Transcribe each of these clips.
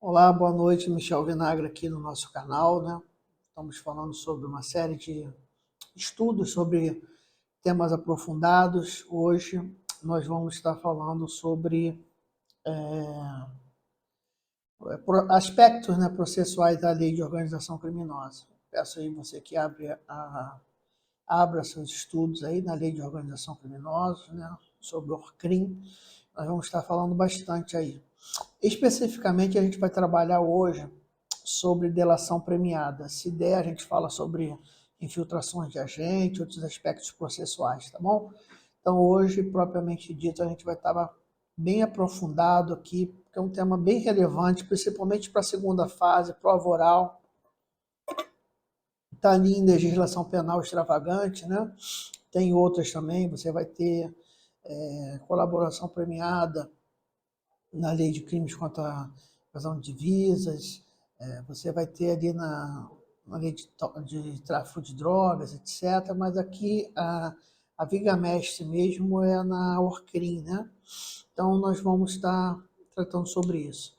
Olá, boa noite, Michel Vinagre aqui no nosso canal, né? Estamos falando sobre uma série de estudos sobre temas aprofundados. Hoje nós vamos estar falando sobre aspectos, né, processuais da lei de organização criminosa. Peço aí você que abra seus estudos aí na lei de organização criminosa, né, sobre o ORCRIM. Nós vamos estar falando bastante aí. Especificamente, a gente vai trabalhar hoje sobre delação premiada. Se der, a gente fala sobre infiltrações de agente, outros aspectos processuais, tá bom? Então, hoje, propriamente dito, a gente vai estar bem aprofundado aqui, porque é um tema bem relevante, principalmente para a segunda fase, prova oral. Está ali em legislação penal extravagante, né? Tem outras também, você vai ter colaboração premiada na lei de crimes contra a evasão de divisas, você vai ter ali na lei de tráfico de drogas, etc. Mas aqui a viga mestre mesmo é na ORCRIM, né? Então nós vamos estar tratando sobre isso.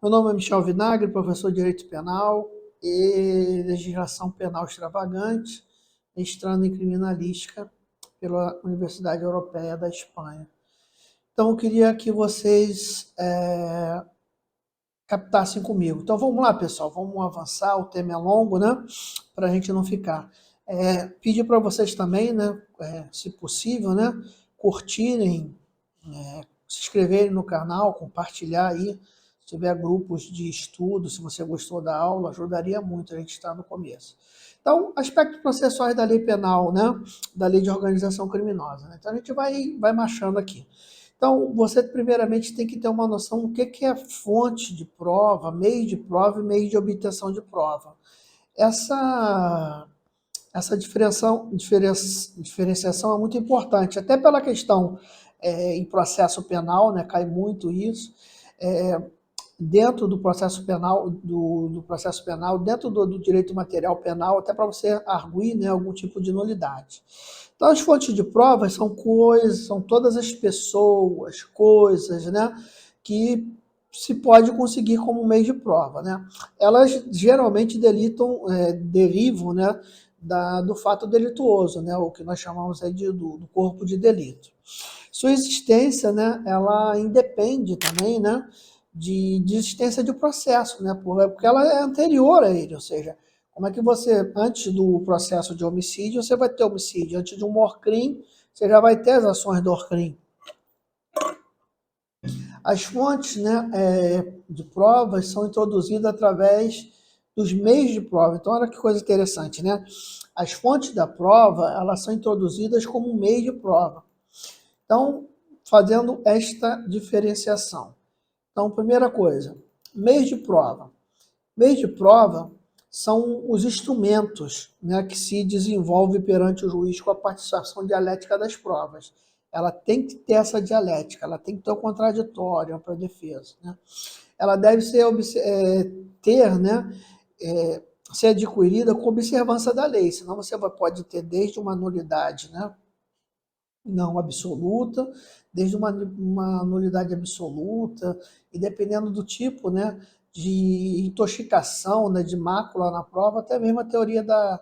Meu nome é Michel Vinagre, professor de Direito Penal e Legislação Penal Extravagante, mestrando em Criminalística pela Universidade Europeia da Espanha. Então, eu queria que vocês captassem comigo. Então, vamos lá, pessoal, vamos avançar, o tema é longo, né? Para a gente não ficar. Pedir para vocês também, né, se possível, né, curtirem, se inscreverem no canal, compartilhar aí, se tiver grupos de estudo, se você gostou da aula, ajudaria muito, a gente está no começo. Então, aspectos processuais da lei penal, né, da lei de organização criminosa. Né? Então, a gente vai marchando aqui. Então, você primeiramente tem que ter uma noção do que é fonte de prova, meio de prova e meio de obtenção de prova. Essa diferenciação é muito importante, até pela questão em processo penal, né, cai muito isso, dentro do processo penal, dentro do direito material penal, até para você arguir, né, algum tipo de nulidade. Então, as fontes de provas são coisas, são todas as pessoas, coisas, né, que se pode conseguir como meio de prova, né? Elas geralmente derivam, né, do fato delituoso, né, o que nós chamamos aí do corpo de delito. Sua existência, né, ela independe também, né, de existência de processo, né, porque ela é anterior a ele, ou seja, como é que você, antes do processo de homicídio, você vai ter homicídio, antes de um ORCRIM, você já vai ter as ações do ORCRIM. As fontes, né, de provas são introduzidas através dos meios de prova. Então, olha que coisa interessante, né? As fontes da prova, elas são introduzidas como meio de prova. Então, fazendo esta diferenciação. Então, primeira coisa, meios de prova. Meios de prova são os instrumentos, né, que se desenvolvem perante o juiz com a participação dialética das provas. Ela tem que ter essa dialética, ela tem que ter o contraditório para a defesa. Né? Ela deve ser, ser adquirida com observância da lei, senão você pode ter desde uma nulidade, né, não absoluta, desde uma nulidade absoluta, e dependendo do tipo, né, de intoxicação, né, de mácula na prova, até mesmo a teoria da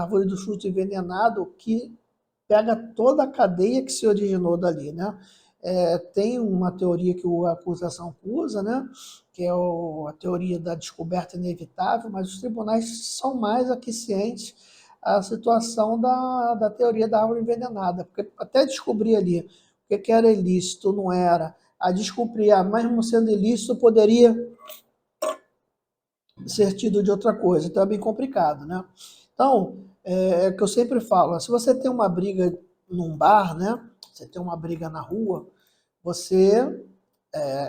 árvore do fruto envenenado, que pega toda a cadeia que se originou dali, né? Tem uma teoria que a acusação usa, né, que é a teoria da descoberta inevitável, mas os tribunais são mais aquiescentes a situação da teoria da árvore envenenada, porque até descobrir ali o que era ilícito, não era, a descobrir, mesmo sendo ilícito, poderia ser tido de outra coisa, então é bem complicado, né? Então, é o que eu sempre falo, se você tem uma briga num bar, né, você tem uma briga na rua,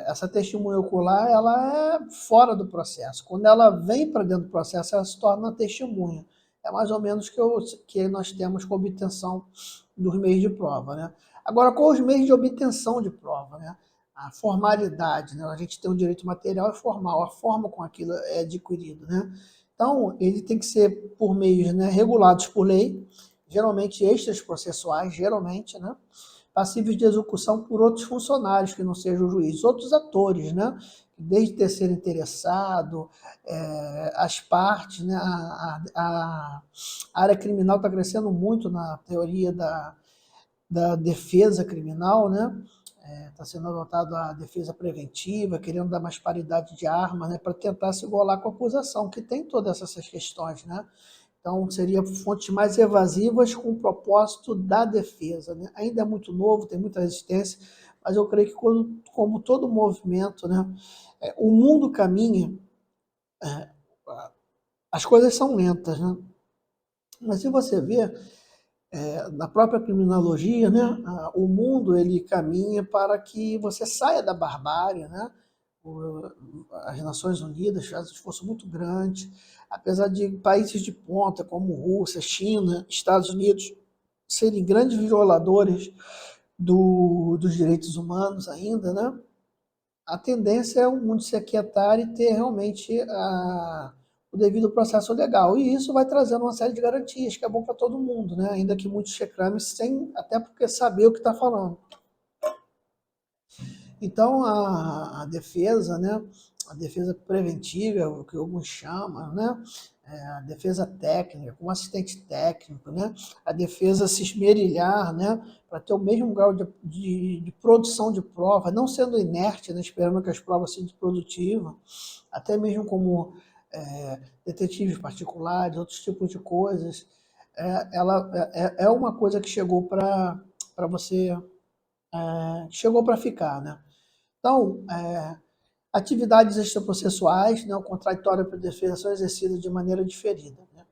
essa testemunha ocular, ela é fora do processo. Quando ela vem para dentro do processo, ela se torna testemunha. É mais ou menos que nós temos com a obtenção dos meios de prova, né? Agora, qual os meios de obtenção de prova, né? A formalidade, né? A gente tem o direito material e formal, a forma com aquilo é adquirido, né? Então, ele tem que ser por meios, né, regulados por lei, geralmente extras processuais, geralmente, né? Passíveis de execução por outros funcionários que não sejam juízes, outros atores, né? desde terceiro interessado, as partes, né, a área criminal está crescendo muito na teoria da defesa criminal, né? Está sendo adotada a defesa preventiva, querendo dar mais paridade de armas, né, para tentar se igualar com a acusação, que tem todas essas questões, né? Então, seria fontes mais evasivas com o propósito da defesa, né? Ainda é muito novo, tem muita resistência, mas eu creio que, como todo movimento, né, o mundo caminha, as coisas são lentas, né? Mas se você vê, na própria criminologia, né, o mundo ele caminha para que você saia da barbárie, né? As Nações Unidas faz um esforço muito grande, apesar de países de ponta como Rússia, China, Estados Unidos serem grandes violadores dos direitos humanos ainda, né? A tendência é o mundo se aquietar e ter realmente o devido processo legal. E isso vai trazendo uma série de garantias, que é bom para todo mundo, né? Ainda que muitos reclamem sem até porque saber o que está falando. Então, a defesa, né? A defesa preventiva, o que alguns chamam, né? A defesa técnica, com assistente técnico, né? A defesa se esmerilhar, né? Para ter o mesmo grau de produção de prova, não sendo inerte, né? Esperando que as provas sejam produtivas, até mesmo como detetives particulares, outros tipos de coisas. Ela é uma coisa que chegou para você, chegou para ficar, né? Então, atividades extraprocessuais, né, o contraditório para a defesa são exercidas de maneira diferida, né?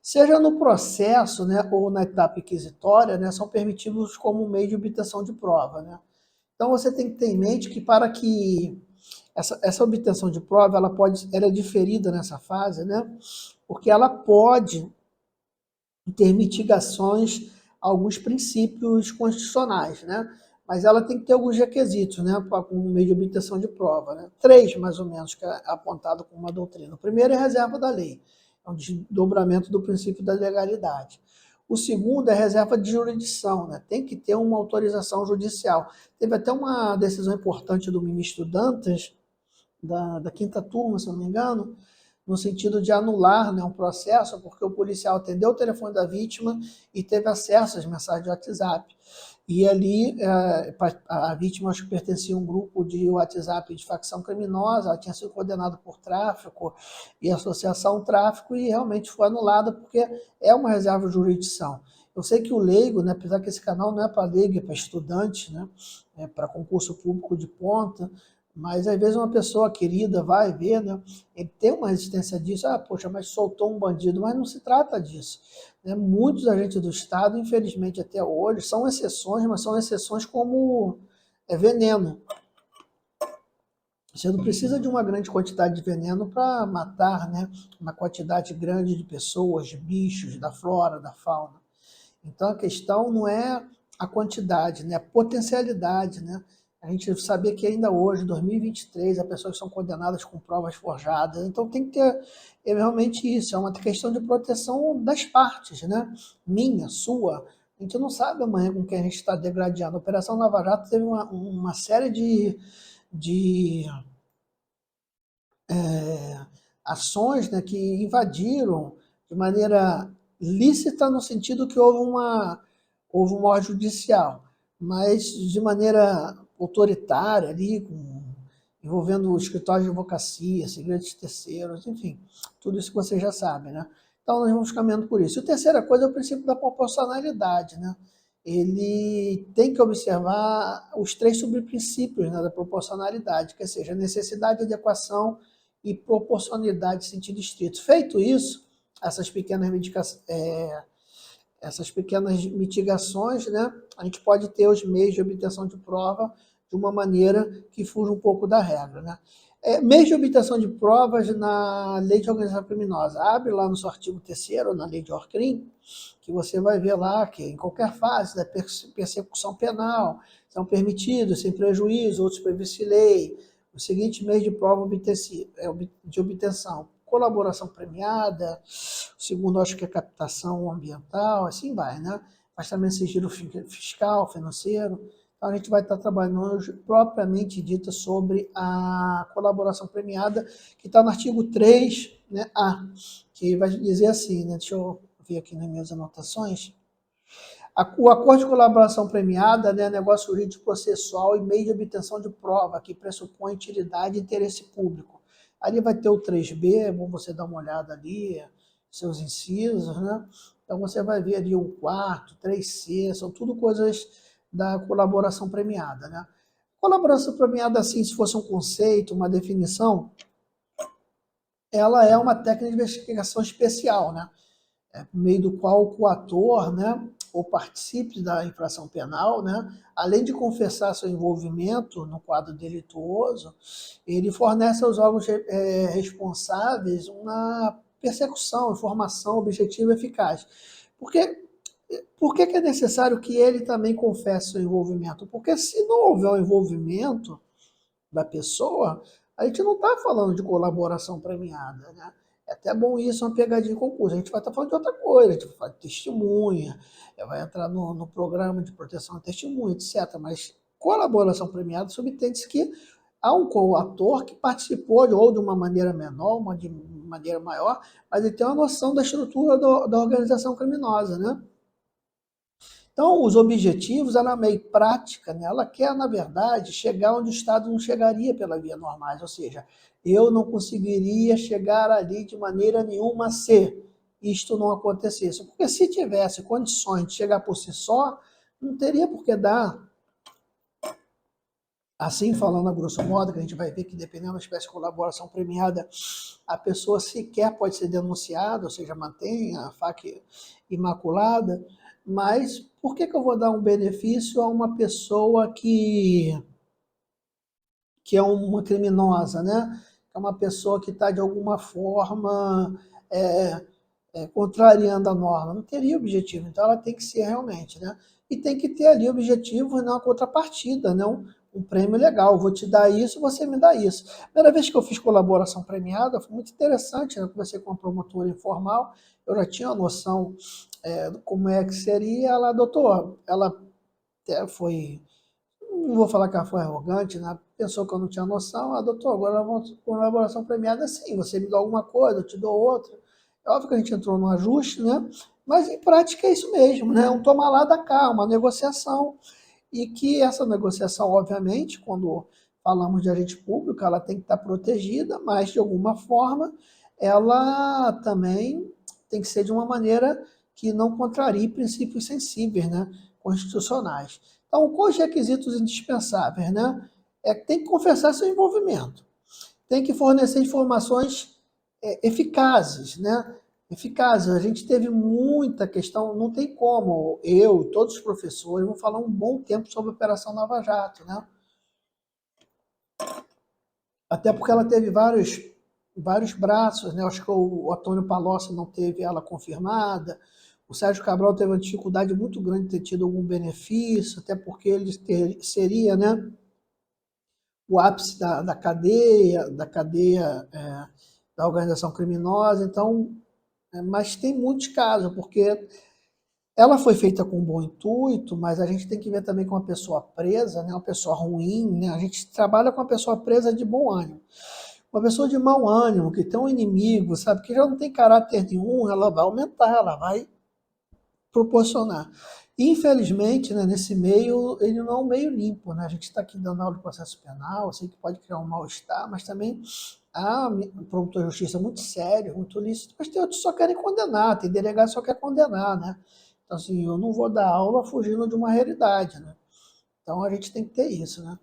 Seja no processo, né, ou na etapa inquisitória, né, são permitidos como meio de obtenção de prova, né? Então você tem que ter em mente que para que essa obtenção de prova ela é diferida nessa fase, né? Porque ela pode ter mitigações a alguns princípios constitucionais, né? Mas ela tem que ter alguns requisitos, né, como meio de obtenção de prova, né? 3, mais ou menos, que é apontado como uma doutrina. O primeiro é a reserva da lei, é um desdobramento do princípio da legalidade. O segundo é a reserva de jurisdição, né? Tem que ter uma autorização judicial. Teve até uma decisão importante do ministro Dantas, da quinta turma, se não me engano, no sentido de anular, né, um processo, porque o policial atendeu o telefone da vítima e teve acesso às mensagens de WhatsApp. E ali a vítima, acho que pertencia a um grupo de WhatsApp de facção criminosa, ela tinha sido condenada por tráfico e associação ao tráfico e realmente foi anulada porque é uma reserva de jurisdição. Eu sei que o leigo, né, apesar que esse canal não é para leigo, é para estudante, né, é para concurso público de ponta, mas às vezes uma pessoa querida vai ver, né? Ele tem uma resistência disso, poxa, mas soltou um bandido, mas não se trata disso, né? Muitos agentes do Estado, infelizmente até hoje, são exceções, mas são exceções como veneno. Você não precisa de uma grande quantidade de veneno para matar, né, uma quantidade grande de pessoas, de bichos, da flora, da fauna. Então a questão não é a quantidade, né? A potencialidade, né? A gente saber que ainda hoje, 2023, há pessoas que são condenadas com provas forjadas. Então tem que ter realmente isso, é uma questão de proteção das partes, né? Minha, sua. A gente não sabe amanhã com quem a gente está degradando. A Operação Lava Jato teve uma série de ações, né, que invadiram de maneira lícita no sentido que houve uma ordem judicial, mas de maneira autoritária ali, envolvendo escritórios de advocacia, segredos de terceiros, enfim, tudo isso que vocês já sabem, né? Então nós vamos caminhando por isso. E a terceira coisa é o princípio da proporcionalidade, né? Ele tem que observar os 3 subprincípios, né, da proporcionalidade, que seja necessidade, adequação e proporcionalidade em sentido estrito. Feito isso, essas pequenas mitigações, né, a gente pode ter os meios de obtenção de prova de uma maneira que fuja um pouco da regra, né? Meios de obtenção de provas na Lei de Organização Criminosa. Abre lá no seu artigo 3º, na Lei de Orcrim, que você vai ver lá que em qualquer fase da persecução penal são permitidos, sem prejuízo, outros previstos em lei, os seguintes meios de prova de obtenção: colaboração premiada, o segundo acho que é captação ambiental, assim vai, né? Mas também sigilo fiscal, financeiro. Então, a gente vai estar trabalhando hoje, propriamente dita, sobre a colaboração premiada, que está no artigo 3, né, A, que vai dizer assim, né, deixa eu ver aqui nas minhas anotações. O acordo de colaboração premiada, né, negócio jurídico processual e meio de obtenção de prova, que pressupõe utilidade e interesse público. Ali vai ter o 3B, é bom você dar uma olhada ali, seus incisos, né? Então você vai ver ali o 4º, 3C, são tudo coisas da colaboração premiada, né? Colaboração premiada, assim, se fosse um conceito, uma definição, ela é uma técnica de investigação especial, né? Por meio do qual o coator, né, ou participe da infração penal, né, além de confessar seu envolvimento no quadro delituoso, ele fornece aos órgãos responsáveis uma persecução, informação objetiva e eficaz. Por que é necessário que ele também confesse seu envolvimento? Porque se não houver o envolvimento da pessoa, a gente não está falando de colaboração premiada, né? É até bom isso, uma pegadinha em concurso. A gente vai estar falando de outra coisa, a gente vai falar de testemunha, vai entrar no programa de proteção à testemunha, etc. Mas colaboração premiada subtende-se que há um coator que participou ou de uma maneira menor, uma de maneira maior, mas ele tem uma noção da estrutura da organização criminosa, né? Então, os objetivos, ela é meio prática, né? Ela quer, na verdade, chegar onde o Estado não chegaria pela via normais, ou seja, eu não conseguiria chegar ali de maneira nenhuma se isto não acontecesse. Porque se tivesse condições de chegar por si só, não teria por que dar. Assim, falando a grosso modo, que a gente vai ver que dependendo da espécie de colaboração premiada, a pessoa sequer pode ser denunciada, ou seja, mantém a faca imaculada, mas por que eu vou dar um benefício a uma pessoa que é uma criminosa, né? É uma pessoa que está, de alguma forma, contrariando a norma? Não teria objetivo, então ela tem que ser realmente, né? E tem que ter ali objetivo e não a contrapartida, não um prêmio legal. Vou te dar isso, você me dá isso. Primeira vez que eu fiz colaboração premiada, foi muito interessante, né? Eu conversei com uma promotora informal, eu já tinha uma noção como é que seria. Ela, doutor, ela até foi, não vou falar que ela foi arrogante, né? Pensou que eu não tinha noção. Ah, doutor, agora vamos colaboração premiada, sim, você me dá alguma coisa, eu te dou outra. É óbvio que a gente entrou no ajuste, né? Mas em prática é isso mesmo, né? Um toma lá da cá, uma negociação. E que essa negociação, obviamente, quando falamos de agente público, ela tem que estar protegida, mas de alguma forma ela também tem que ser de uma maneira que não contrarie princípios sensíveis, né, constitucionais. Então, quais os requisitos indispensáveis, né? Que tem que confessar seu envolvimento, tem que fornecer informações eficazes, né? Eficazes. A gente teve muita questão, não tem como eu e todos os professores vão falar um bom tempo sobre a Operação Lava Jato, né? Até porque ela teve vários braços, né? Acho que o Antônio Palocci não teve ela confirmada, o Sérgio Cabral teve uma dificuldade muito grande de ter tido algum benefício, até porque ele seria, né, o ápice da cadeia, da organização criminosa. Então, mas tem muitos casos, porque ela foi feita com bom intuito, mas a gente tem que ver também com uma pessoa presa, né, uma pessoa ruim, né? A gente trabalha com uma pessoa presa de bom ânimo. Uma pessoa de mau ânimo, que tem um inimigo, sabe, que já não tem caráter nenhum, ela vai aumentar, ela vai proporcionar. Infelizmente, né, nesse meio, ele não é um meio limpo, né? A gente está aqui dando aula de processo penal, eu sei que pode criar um mal-estar, mas também há promotor de justiça muito sério, muito lícito, mas tem outros que só querem condenar, tem delegado que só quer condenar, né? Então, assim, eu não vou dar aula fugindo de uma realidade, né? Então, a gente tem que ter isso, né?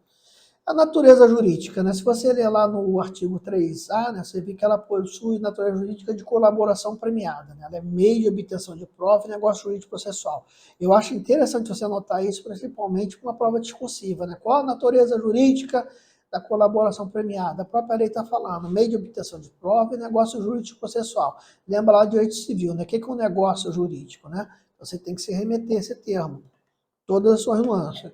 A natureza jurídica, né? Se você ler lá no artigo 3A, né, você vê que ela possui natureza jurídica de colaboração premiada, né? Ela é meio de obtenção de prova e negócio jurídico processual. Eu acho interessante você anotar isso, principalmente para uma prova discursiva, né? Qual a natureza jurídica da colaboração premiada? A própria lei está falando, meio de obtenção de prova e negócio jurídico processual. Lembra lá do direito civil, né? O que é um negócio jurídico, né? Você tem que se remeter a esse termo, todas as suas nuances.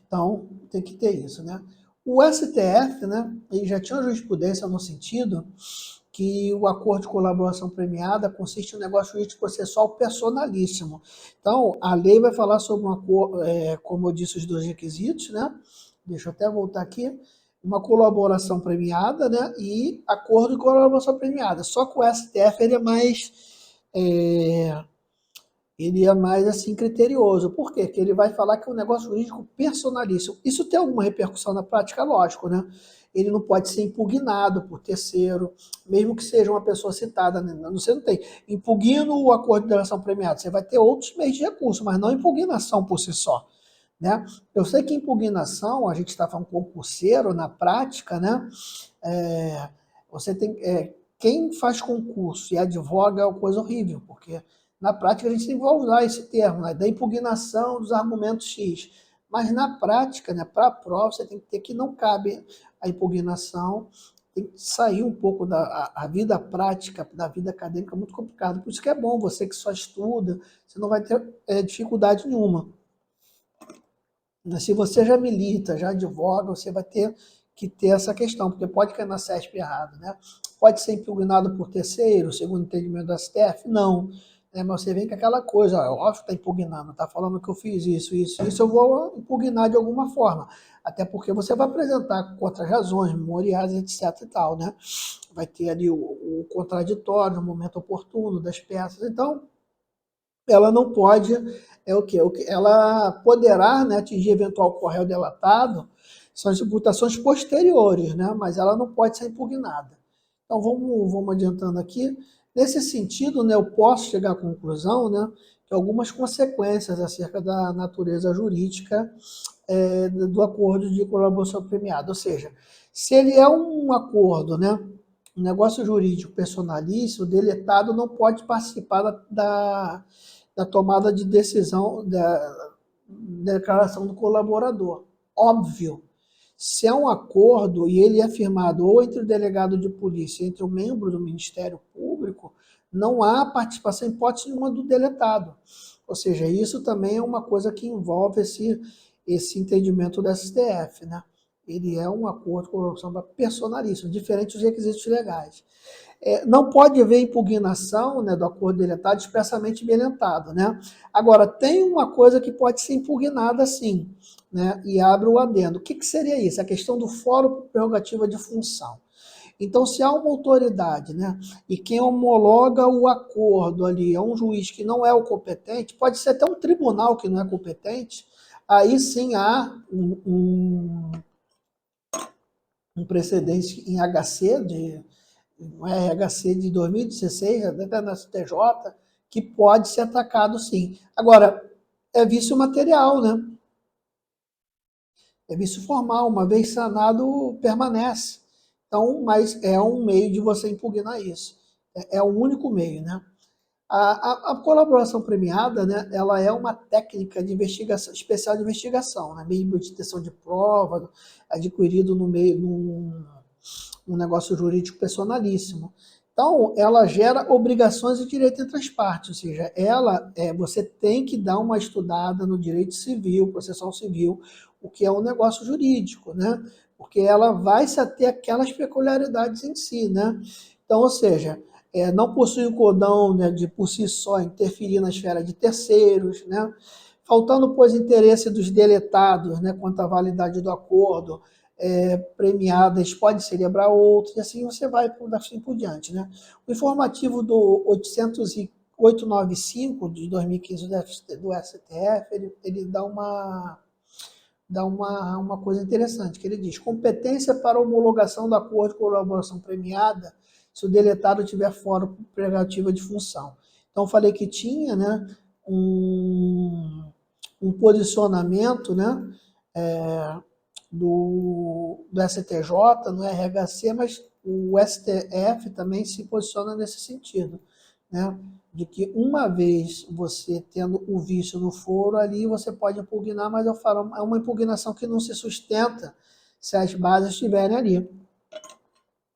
Então, tem que ter isso, né? O STF, né, ele já tinha uma jurisprudência no sentido que o acordo de colaboração premiada consiste em um negócio jurídico processual personalíssimo. Então, a lei vai falar sobre um acordo, como eu disse, os dois requisitos, né? Deixa eu até voltar aqui. Uma colaboração premiada, né? E acordo de colaboração premiada. Só que o STF ele é mais assim criterioso. Por quê? Porque ele vai falar que é um negócio jurídico personalíssimo. Isso tem alguma repercussão na prática? Lógico, né? Ele não pode ser impugnado por terceiro, mesmo que seja uma pessoa citada. Né? Você não tem. Impugno o acordo de delação premiada. Você vai ter outros meios de recurso, mas não impugnação por si só. Né? Eu sei que impugnação, a gente está falando concurseiro, na prática, né? Você tem, quem faz concurso e advoga é uma coisa horrível, porque na prática a gente tem que usar esse termo, né? Da impugnação dos argumentos X. Mas na prática, né, para a prova, você tem que ter que não cabe a impugnação, tem que sair um pouco da a vida prática, da vida acadêmica, muito complicado. Por isso que é bom, você que só estuda, você não vai ter dificuldade nenhuma. Se você já milita, já advoga, você vai ter que ter essa questão, porque pode cair na CESP errado, né? Pode ser impugnado por terceiro, segundo o entendimento da STF? Não. Mas você vem com aquela coisa, óbvio que está impugnando, está falando que eu fiz isso, eu vou impugnar de alguma forma. Até porque você vai apresentar outras razões, memoriais, etc e tal, né? Vai ter ali o contraditório no momento oportuno das peças. Então, ela não pode, ela poderá, né, atingir eventual corréu delatado, são as imputações posteriores, né, mas ela não pode ser impugnada. Então vamos adiantando aqui. Nesse sentido, né, eu posso chegar à conclusão, né, que algumas consequências acerca da natureza jurídica do acordo de colaboração premiada, ou seja, se ele é um acordo, né, um negócio jurídico personalíssimo, o deletado não pode participar da tomada de decisão, da declaração do colaborador. Óbvio. Se é um acordo e ele é firmado ou entre o delegado de polícia, entre o membro do Ministério Público, não há participação, em hipótese nenhuma, do deletado. Ou seja, isso também é uma coisa que envolve esse entendimento do STF, né? Ele é um acordo de colaboração personalíssimo, diferente dos requisitos legais. Não pode haver impugnação, né, do acordo deletado expressamente violentado, né? Agora, tem uma coisa que pode ser impugnada sim, né, e abre o adendo. O que seria isso? A questão do fórum por prerrogativa de função. Então, se há uma autoridade, né, e quem homologa o acordo ali é um juiz que não é o competente, pode ser até um tribunal que não é competente, aí sim há um precedente em HC, no RHC de 2016, até na STJ, que pode ser atacado sim. Agora, é vício material, né? É vício formal, uma vez sanado, permanece. Então, mas é um meio de você impugnar isso. É o único meio, né? A colaboração premiada, né, ela é uma técnica de investigação, especial de investigação, né, meio de detenção de prova, adquirido no meio, um negócio jurídico personalíssimo. Então, ela gera obrigações e direito entre as partes, ou seja, você tem que dar uma estudada no direito civil, processual civil, o que é um negócio jurídico, né? Porque ela vai se ater aquelas peculiaridades em si, né? Então, ou seja, não possui o cordão, né, de por si só interferir na esfera de terceiros, né? Faltando, pois, interesse dos deletados, né, quanto à validade do acordo, premiadas, pode celebrar outros, e assim você vai assim por diante. Né? O informativo do 895 de 2015 do STF, ele dá uma coisa interessante, que ele diz: competência para homologação do acordo de colaboração premiada se o deletado tiver fora por prerrogativa de função. Então, eu falei que tinha, né, um posicionamento, né, do STJ, no RHC, mas o STF também se posiciona nesse sentido, né? De que uma vez você tendo o vício no foro, ali você pode impugnar, mas eu falo, é uma impugnação que não se sustenta se as bases estiverem ali.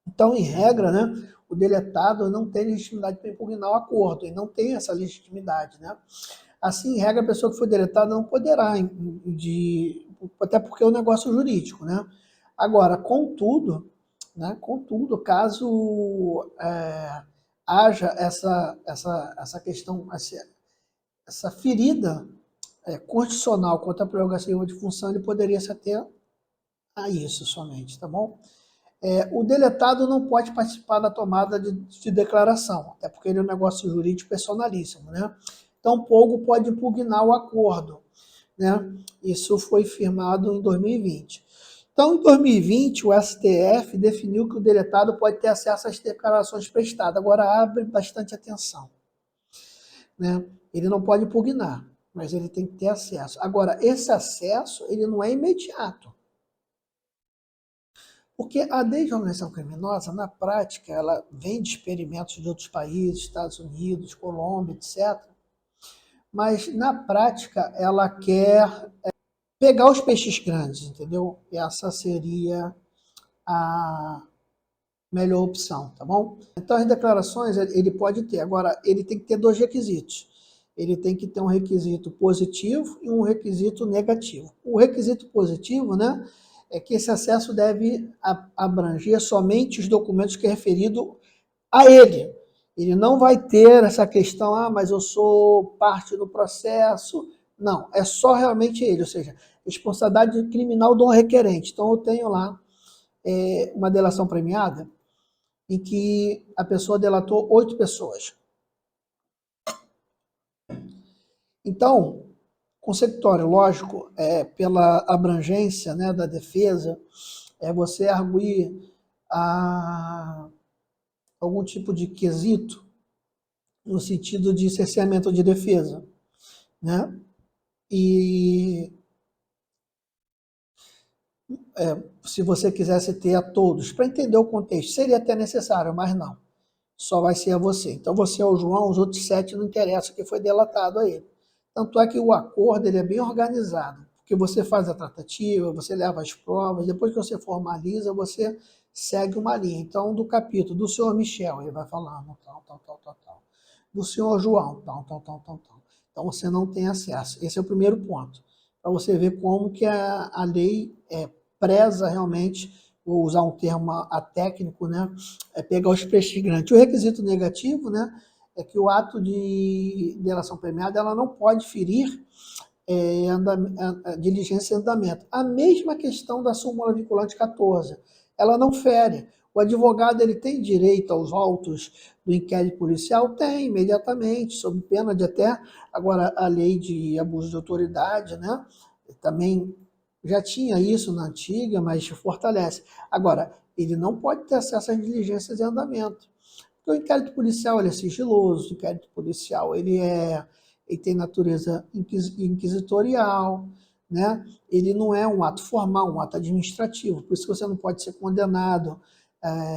Então, em regra, né, o deletado não tem legitimidade para impugnar o acordo, e não tem essa legitimidade, né? Assim, em regra, a pessoa que for deletada não poderá, até porque é um negócio jurídico, né? Agora, contudo, né? Contudo, caso haja essa questão, essa ferida constitucional contra a prerrogativa de função, ele poderia se ater a isso somente, tá bom? O deletado não pode participar da tomada de declaração, até porque ele é um negócio jurídico personalíssimo, né? Tampouco pode impugnar o acordo, né? Isso foi firmado em 2020. Então, em 2020, o STF definiu que o deletado pode ter acesso às declarações prestadas. Agora, abre bastante atenção, né? Ele não pode impugnar, mas ele tem que ter acesso. Agora, esse acesso, ele não é imediato. Porque a lei de organização criminosa, na prática, ela vem de experimentos de outros países, Estados Unidos, Colômbia, etc. Mas, na prática, ela quer pegar os peixes grandes, entendeu? Essa seria a melhor opção, tá bom? Então, as declarações ele pode ter. Agora, ele tem que ter dois requisitos. Ele tem que ter um requisito positivo e um requisito negativo. O requisito positivo, né, é que esse acesso deve abranger somente os documentos que é referido a ele. Ele não vai ter essa questão, mas eu sou parte do processo. Não, é só realmente ele, ou seja, responsabilidade criminal do requerente. Então, eu tenho lá uma delação premiada em que a pessoa delatou 8 pessoas. Então, conceptório, lógico, pela abrangência, né, da defesa, você arguir algum tipo de quesito no sentido de cerceamento de defesa, né? E se você quisesse ter a todos, para entender o contexto, seria até necessário, mas não. Só vai ser a você. Então você é o João, os outros 7 não interessa, que foi delatado a ele. Tanto é que o acordo ele é bem organizado, porque você faz a tratativa, você leva as provas, depois que você formaliza, você segue uma linha. Então, do capítulo do senhor Michel, ele vai falando tal, tal, tal, tal, tal. Do senhor João, tal, tal, tal, tal, tal. Então, você não tem acesso. Esse é o primeiro ponto, para você ver como que a lei preza realmente, vou usar um termo técnico, né, pegar os peixes grandes. O requisito negativo, né, é que o ato de delação premiada ela não pode ferir diligência em andamento. A mesma questão da súmula vinculante 14, ela não fere. O advogado ele tem direito aos autos do inquérito policial? Tem, imediatamente, sob pena de até, agora a lei de abuso de autoridade, né, também já tinha isso na antiga, mas fortalece. Agora, ele não pode ter acesso às diligências em andamento. Porque o inquérito policial ele é sigiloso, o inquérito policial ele tem natureza inquisitorial, né? Ele não é um ato formal, um ato administrativo, por isso que você não pode ser condenado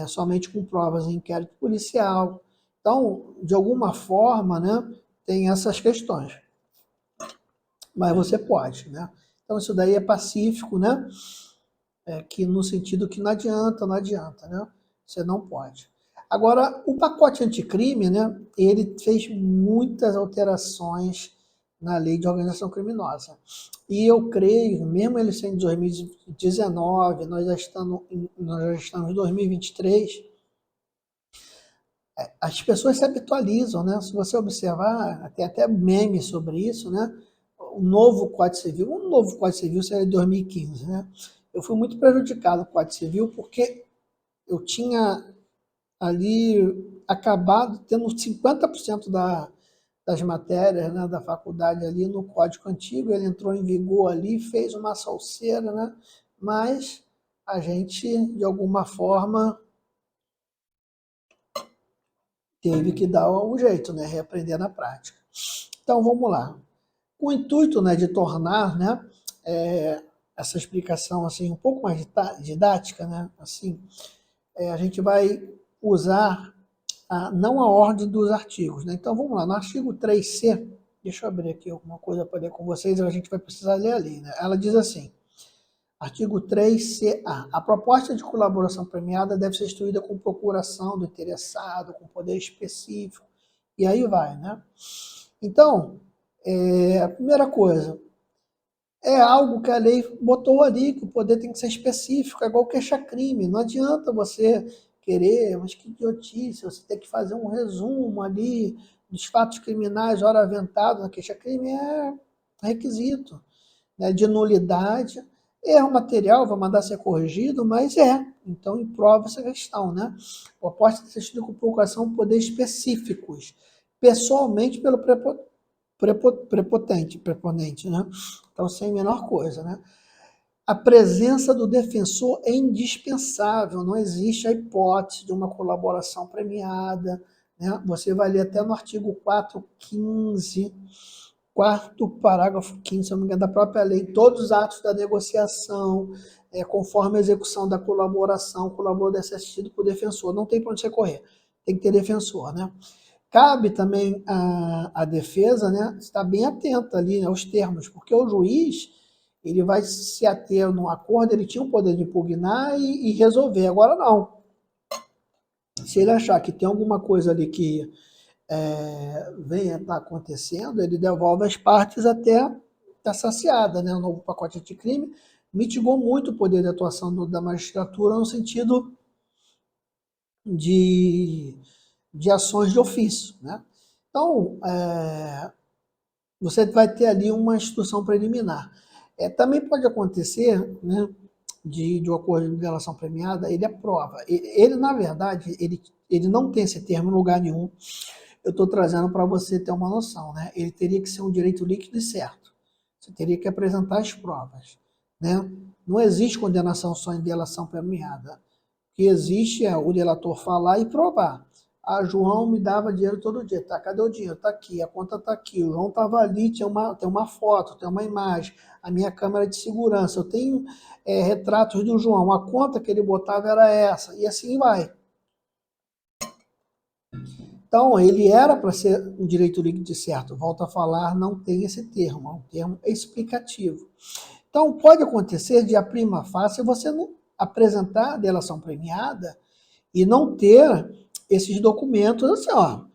somente com provas em inquérito policial. Então, de alguma forma, né, tem essas questões. Mas você pode, né? Então, isso daí é pacífico, né? Que no sentido que não adianta, né? Você não pode. Agora, o pacote anticrime, né? Ele fez muitas alterações na lei de organização criminosa. E eu creio, mesmo ele sendo de 2019, nós já estamos em 2023, as pessoas se habitualizam, né? Se você observar, tem até memes sobre isso, né? O novo Código Civil seria de 2015, né? Eu fui muito prejudicado com o Código Civil porque eu tinha ali acabado tendo 50% das matérias, né, da faculdade ali no Código Antigo, ele entrou em vigor ali, fez uma salseira, né? Mas a gente, de alguma forma, teve que dar um jeito, né? Reaprender na prática. Então, vamos lá. Com o intuito, né, de tornar, né, essa explicação assim um pouco mais didática, né, assim, a gente vai usar não a ordem dos artigos, né? Então vamos lá, no artigo 3C, deixa eu abrir aqui alguma coisa para ler com vocês, a gente vai precisar ler a lei, né? Ela diz assim, artigo 3CA, a proposta de colaboração premiada deve ser instruída com procuração do interessado, com poder específico, e aí vai, né? Então, a primeira coisa, é algo que a lei botou ali, que o poder tem que ser específico, é igual queixa-crime. Não adianta você querer, mas que idiotice, você tem que fazer um resumo ali dos fatos criminais, hora aventado na queixa-crime, é requisito, né, de nulidade. Erro material, vai mandar ser corrigido, mas é. Então, improva essa questão, né? O aposta de sentido com procuração poder específicos, pessoalmente pelo preponente, né? Então, sem a menor coisa, né? A presença do defensor é indispensável, não existe a hipótese de uma colaboração premiada, né? Você vai ler até no artigo 415, quarto parágrafo 15, se não me engano, da própria lei, todos os atos da negociação, conforme a execução da colaboração, o colaborador deve ser assistido por defensor, não tem para onde você correr, tem que ter defensor, né? Cabe também a defesa, né, estar bem atenta ali, né, aos termos, porque o juiz ele vai se ater no acordo, ele tinha o poder de impugnar e resolver. Agora não. Se ele achar que tem alguma coisa ali que venha estar acontecendo, ele devolve as partes até estar saciada, né? O novo pacote anticrime mitigou muito o poder de atuação da magistratura no sentido de, de ações de ofício, né? Então, você vai ter ali uma instrução preliminar. Também pode acontecer, né, de um acordo de delação premiada, ele aprova. Ele, na verdade, ele não tem esse termo em lugar nenhum. Eu estou trazendo para você ter uma noção, né? Ele teria que ser um direito líquido e certo. Você teria que apresentar as provas, né? Não existe condenação só em delação premiada. O que existe é o delator falar e provar. Ah, João me dava dinheiro todo dia. Tá, cadê o dinheiro? Tá aqui, a conta tá aqui. O João estava ali, tem uma foto, tem uma imagem, a minha câmera de segurança. Eu tenho retratos do João. A conta que ele botava era essa. E assim vai. Então, ele era para ser um direito líquido e certo. Volto a falar, não tem esse termo, é um termo explicativo. Então, pode acontecer de, a prima facie, você não apresentar a delação premiada e não ter esses documentos assim, ó.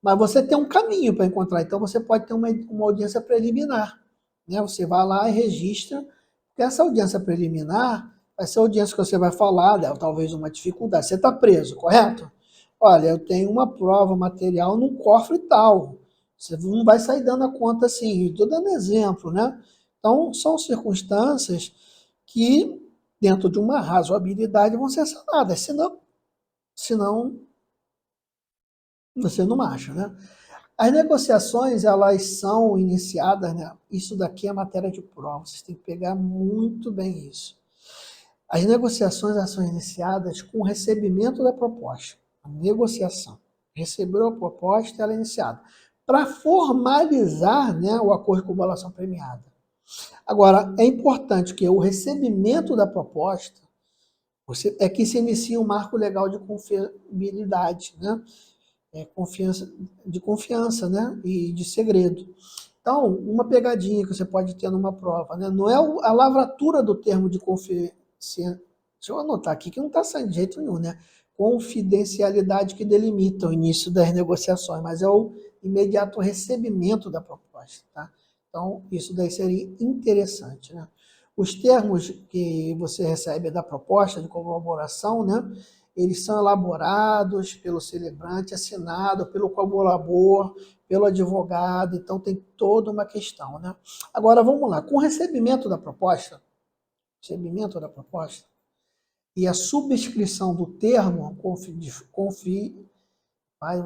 Mas você tem um caminho para encontrar. Então, você pode ter uma audiência preliminar. Né? Você vai lá e registra, porque essa audiência preliminar vai ser a audiência que você vai falar, talvez uma dificuldade. Você está preso, correto? Olha, eu tenho uma prova material num cofre tal. Você não vai sair dando a conta assim. Estou dando exemplo, né? Então, são circunstâncias que, dentro de uma razoabilidade, vão ser sanadas. Senão você não acha, né? As negociações, elas são iniciadas, né? Isso daqui é matéria de prova, vocês têm que pegar muito bem isso. As negociações, elas são iniciadas com o recebimento da proposta. A negociação. Recebeu a proposta, ela é iniciada. Para formalizar, né, o acordo de colaboração premiada. Agora, é importante que o recebimento da proposta é que se inicia um marco legal de confiabilidade, né? Confiança, né? E de segredo. Então, uma pegadinha que você pode ter numa prova, né? Não é a lavratura do termo de confiança. Deixa eu anotar aqui que não está saindo de jeito nenhum, né? Confidencialidade que delimita o início das negociações, mas é o imediato recebimento da proposta, tá? Então, isso daí seria interessante, né? Os termos que você recebe da proposta de colaboração, né? Eles são elaborados pelo celebrante, assinado pelo colaborador, pelo advogado, então tem toda uma questão, né? Agora, vamos lá. Com o recebimento da proposta e a subscrição do termo, vou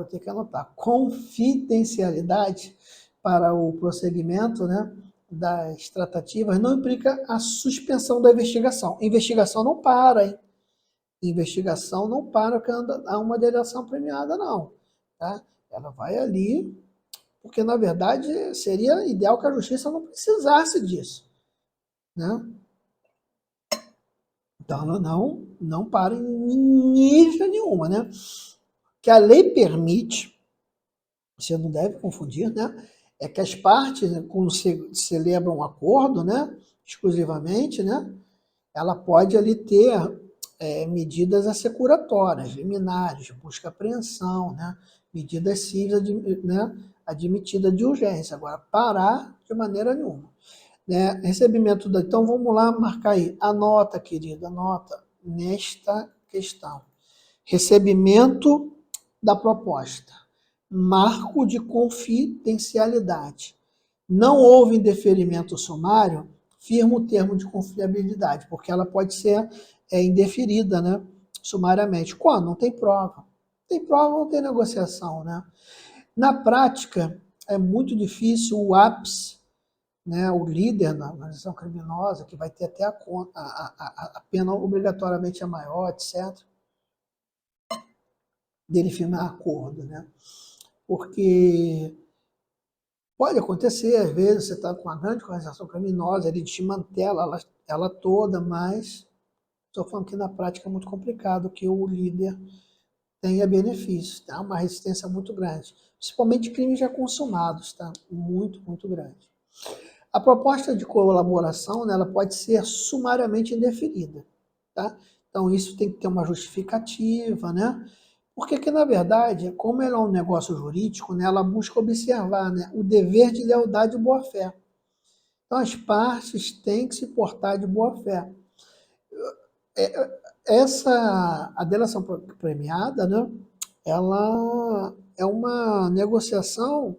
ter que anotar, confidencialidade para o prosseguimento, né, das tratativas, não implica a suspensão da investigação. A investigação não para, hein? Investigação não para quando há uma delação premiada, não. Tá? Ela vai ali, porque na verdade seria ideal que a justiça não precisasse disso. Né? Então ela não para em nível nenhuma. Né? Que a lei permite, você não deve confundir, né? É que as partes, né, quando celebram um acordo, né, exclusivamente, né, ela pode ali ter medidas assecuratórias, liminares, busca apreensão, né? Medidas cíveis, né? Admitidas de urgência. Agora, parar de maneira nenhuma. né? Recebimento da... Então, vamos lá marcar aí. Anota, querido, anota nesta questão. Recebimento da proposta. Marco de confidencialidade. Não houve indeferimento sumário, firma o termo de confiabilidade, porque ela pode ser indeferida, né, sumariamente. Quando? Não tem prova. Tem prova, não tem negociação, né? Na prática, é muito difícil o ápice, né, o líder na organização criminosa, que vai ter até a pena obrigatoriamente é maior, etc., dele firmar acordo, né? Porque pode acontecer, às vezes, você está com uma grande organização criminosa, ele desmantela ela toda, mas estou falando que na prática é muito complicado que o líder tenha benefícios, tá? Uma resistência muito grande, principalmente crimes já consumados, tá? Muito, muito grande. A proposta de colaboração, né, ela pode ser sumariamente indeferida, tá? Então isso tem que ter uma justificativa, né? Porque que, na verdade, como ela é um negócio jurídico, né, ela busca observar, né, o dever de lealdade e boa-fé. Então, as partes têm que se portar de boa-fé. A delação premiada, né, ela é uma negociação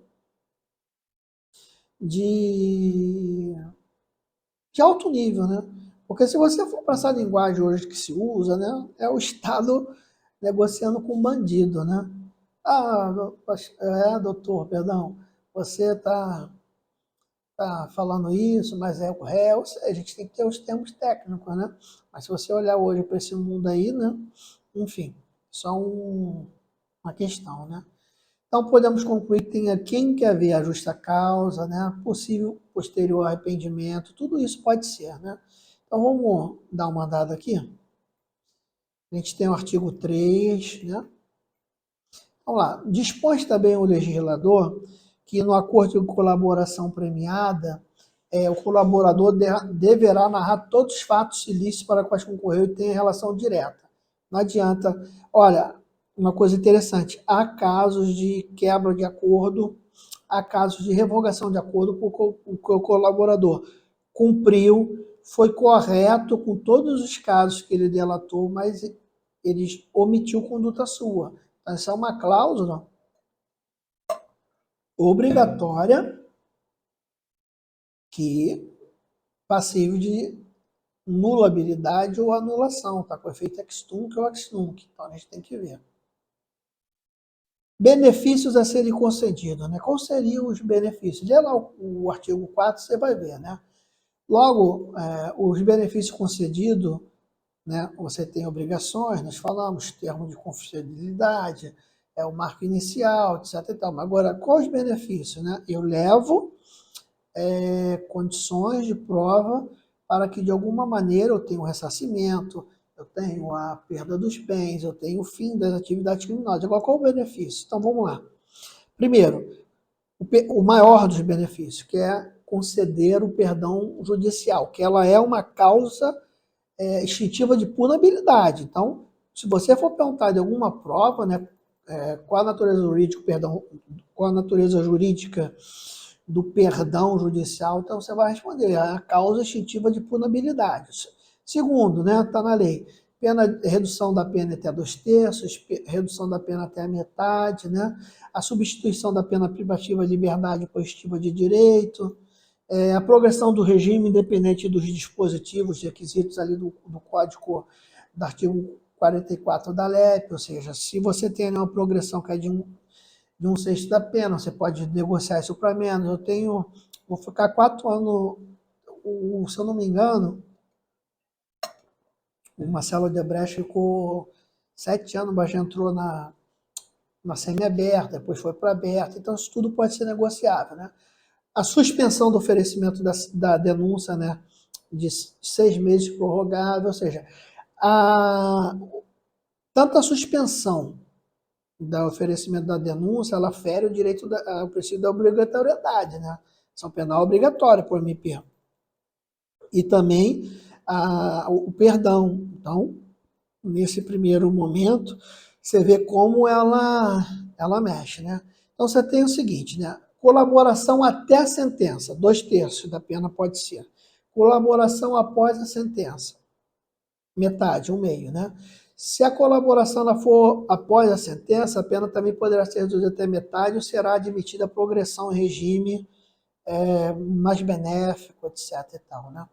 de, de alto nível, né? Porque se você for passar a linguagem hoje que se usa, né, é o Estado negociando com o bandido, né? Ah, doutor, perdão, você tá falando isso, mas é o réu. A gente tem que ter os termos técnicos, né? Mas se você olhar hoje para esse mundo aí, né? Enfim, só uma questão, né? Então podemos concluir que tem quem quer ver a justa causa, né? Possível posterior arrependimento, tudo isso pode ser, né? Então vamos dar uma andada aqui. A gente tem o artigo 3, né? Vamos lá. Dispõe também o legislador que no acordo de colaboração premiada, o colaborador deverá narrar todos os fatos ilícitos para quais concorreu e tenha relação direta. Não adianta. Olha, uma coisa interessante, há casos de quebra de acordo, há casos de revogação de acordo porque o colaborador cumpriu, foi correto com todos os casos que ele delatou, mas ele omitiu conduta sua. Então, essa é uma cláusula obrigatória que passível de nulabilidade ou anulação, tá? Com efeito ex tunc ou ex nunc. Então a gente tem que ver. Benefícios a serem concedidos, né? Quais seriam os benefícios? Lê lá o artigo 4, você vai ver, né? Logo, os benefícios concedidos, né? Você tem obrigações, nós falamos, termo de confidencialidade, o marco inicial, etc. E tal. Mas agora, quais os benefícios, né? Eu levo condições de prova para que, de alguma maneira, eu tenha o ressarcimento, eu tenho a perda dos bens, eu tenho o fim das atividades criminosas. Agora, qual o benefício? Então, vamos lá. Primeiro, o maior dos benefícios, que é conceder o perdão judicial, que ela é uma causa extintiva de punabilidade. Então, se você for perguntar de alguma prova, né, qual a natureza jurídica, perdão, qual a natureza jurídica do perdão judicial, então você vai responder a causa extintiva de punabilidade. Segundo, né, está na lei, redução da pena até 2/3, redução da pena até a metade, né, a substituição da pena privativa de liberdade por extintiva de direito, a progressão do regime independente dos dispositivos, requisitos ali do Código do artigo 44 da LEP, ou seja, se você tem uma progressão que é de 1/6 da pena, você pode negociar isso para menos. Vou ficar 4 anos, se eu não me engano, o Marcelo Odebrecht ficou 7 anos, mas já entrou na semi-aberta, depois foi para aberta, então isso tudo pode ser negociável, né? A suspensão do oferecimento da denúncia, né, de 6 meses prorrogável, ou seja, tanto a suspensão do oferecimento da denúncia, ela fere o direito ao princípio da obrigatoriedade, né? Ação penal obrigatória por MP. E também o perdão. Então, nesse primeiro momento, você vê como ela mexe, né? Então, você tem o seguinte, né? Colaboração até a sentença, 2/3 da pena pode ser. Colaboração após a sentença, metade, 1/2, né? Se a colaboração ela for após a sentença, a pena também poderá ser reduzida até metade ou será admitida a progressão em regime mais benéfico, etc. e tal, né?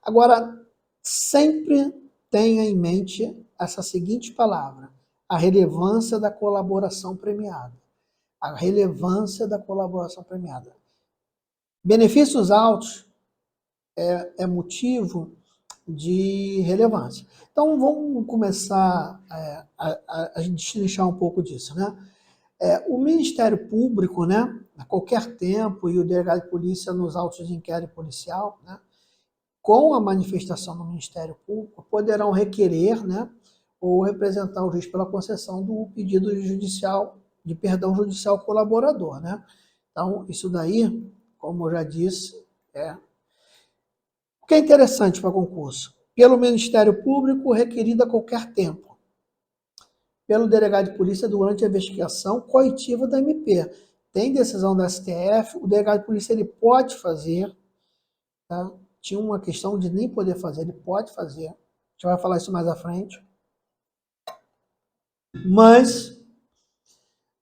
Agora, sempre tenha em mente essa seguinte palavra: a relevância da colaboração premiada. A relevância da colaboração premiada. Benefícios altos é motivo de relevância. Então, vamos começar a destrinchar um pouco disso, né? O Ministério Público, né, a qualquer tempo, e o delegado de polícia nos autos de inquérito policial, né, com a manifestação do Ministério Público, poderão requerer, né, ou representar o juiz pela concessão do pedido judicial, de perdão judicial ao colaborador, né? Então, isso daí, como eu já disse, o que é interessante para concurso? Pelo Ministério Público, requerido a qualquer tempo. Pelo delegado de polícia durante a investigação coitiva da MP. Tem decisão da STF, o delegado de polícia ele pode fazer, tá? Tinha uma questão de nem poder fazer, ele pode fazer. A gente vai falar isso mais à frente. Mas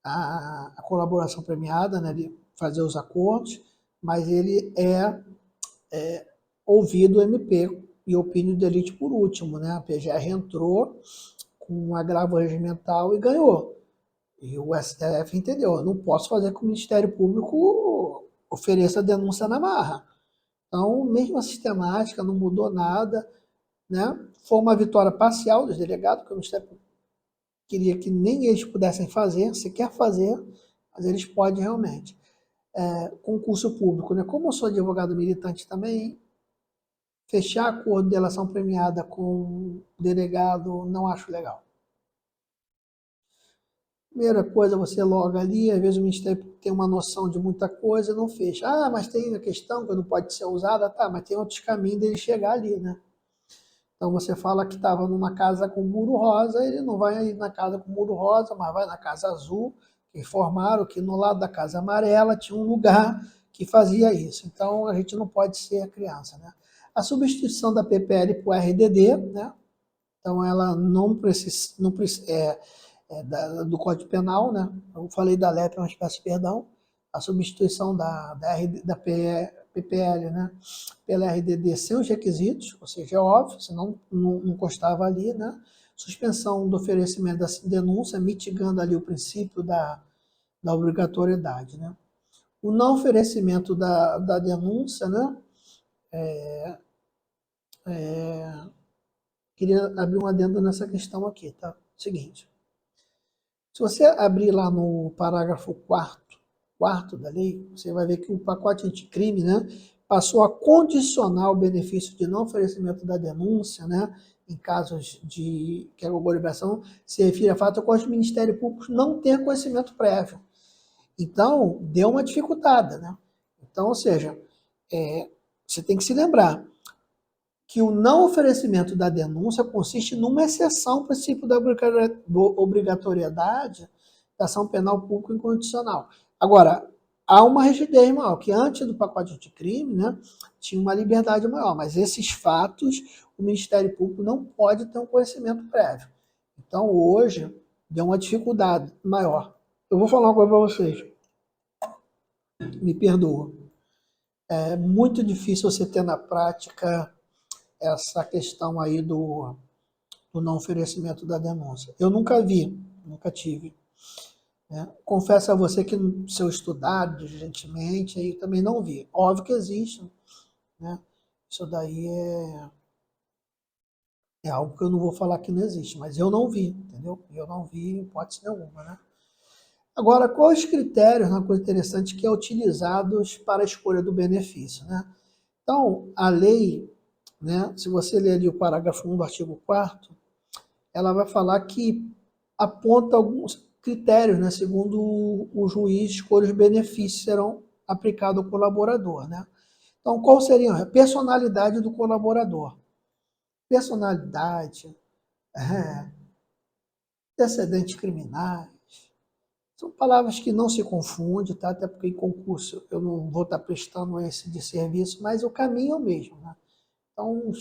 a colaboração premiada, né, de fazer os acordos, mas ele é ouvido o MP e opinião de delito por último, né? A PGR entrou com um agravo regimental e ganhou. E o STF entendeu, eu não posso fazer com que o Ministério Público ofereça denúncia na marra. Então, mesmo a sistemática não mudou nada, né? Foi uma vitória parcial dos delegados, porque o Ministério Público queria que nem eles pudessem fazer, se quer fazer, mas eles podem realmente. Concurso público, né? Como eu sou advogado militante também, fechar acordo de delação premiada com o delegado não acho legal. Primeira coisa, você loga ali, às vezes o Ministério tem uma noção de muita coisa e não fecha. Ah, mas tem a questão que não pode ser usada, tá, mas tem outros caminhos dele chegar ali, né? Então você fala que estava numa casa com muro rosa, ele não vai na casa com muro rosa, mas vai na casa azul, que informaram que no lado da casa amarela tinha um lugar que fazia isso. Então a gente não pode ser a criança, né? A substituição da PPL por RDD, né? Então ela não precisa, do Código Penal, né? Eu falei da LEP, mas peço perdão. A substituição da PPL, né, pela RDD sem os requisitos, ou seja, é óbvio, senão não constava ali, né? Suspensão do oferecimento da denúncia, mitigando ali o princípio da obrigatoriedade, né? O não oferecimento da denúncia, né? Queria abrir um adendo nessa questão aqui, tá? Seguinte. Se você abrir lá no parágrafo 4º da lei, você vai ver que o pacote anticrime, né, passou a condicionar o benefício de não oferecimento da denúncia, né, em casos de que a obrigação se refere a fato com os Ministérios Públicos não ter conhecimento prévio. Então, deu uma dificultada, né? Então, ou seja, você tem que se lembrar que o não oferecimento da denúncia consiste numa exceção ao princípio da obrigatoriedade da ação penal pública incondicional. Agora, há uma rigidez maior, que antes do pacote anticrime, né, tinha uma liberdade maior, mas esses fatos o Ministério Público não pode ter um conhecimento prévio. Então, hoje, deu uma dificuldade maior. Eu vou falar uma coisa para vocês. Me perdoa. É muito difícil você ter na prática essa questão aí do não oferecimento da denúncia. Eu nunca vi, nunca tive. Né? Confesso a você que se eu estudar diligentemente, aí também não vi. Óbvio que existe, né? Isso daí é algo que eu não vou falar que não existe, mas eu não vi, entendeu? Eu não vi hipótese nenhuma, né? Agora, quais os critérios, uma coisa interessante, que é utilizados para a escolha do benefício, né? Então, a lei, né, se você ler ali o parágrafo 1 do artigo 4º, ela vai falar que aponta alguns critérios, né, segundo o juiz, escolha os benefícios serão aplicados ao colaborador, né? Então, qual seria a personalidade do colaborador? Personalidade, antecedentes criminais, São palavras que não se confundem, tá? Até porque em concurso eu não vou estar prestando esse de serviço, mas o caminho é o mesmo, né? Então,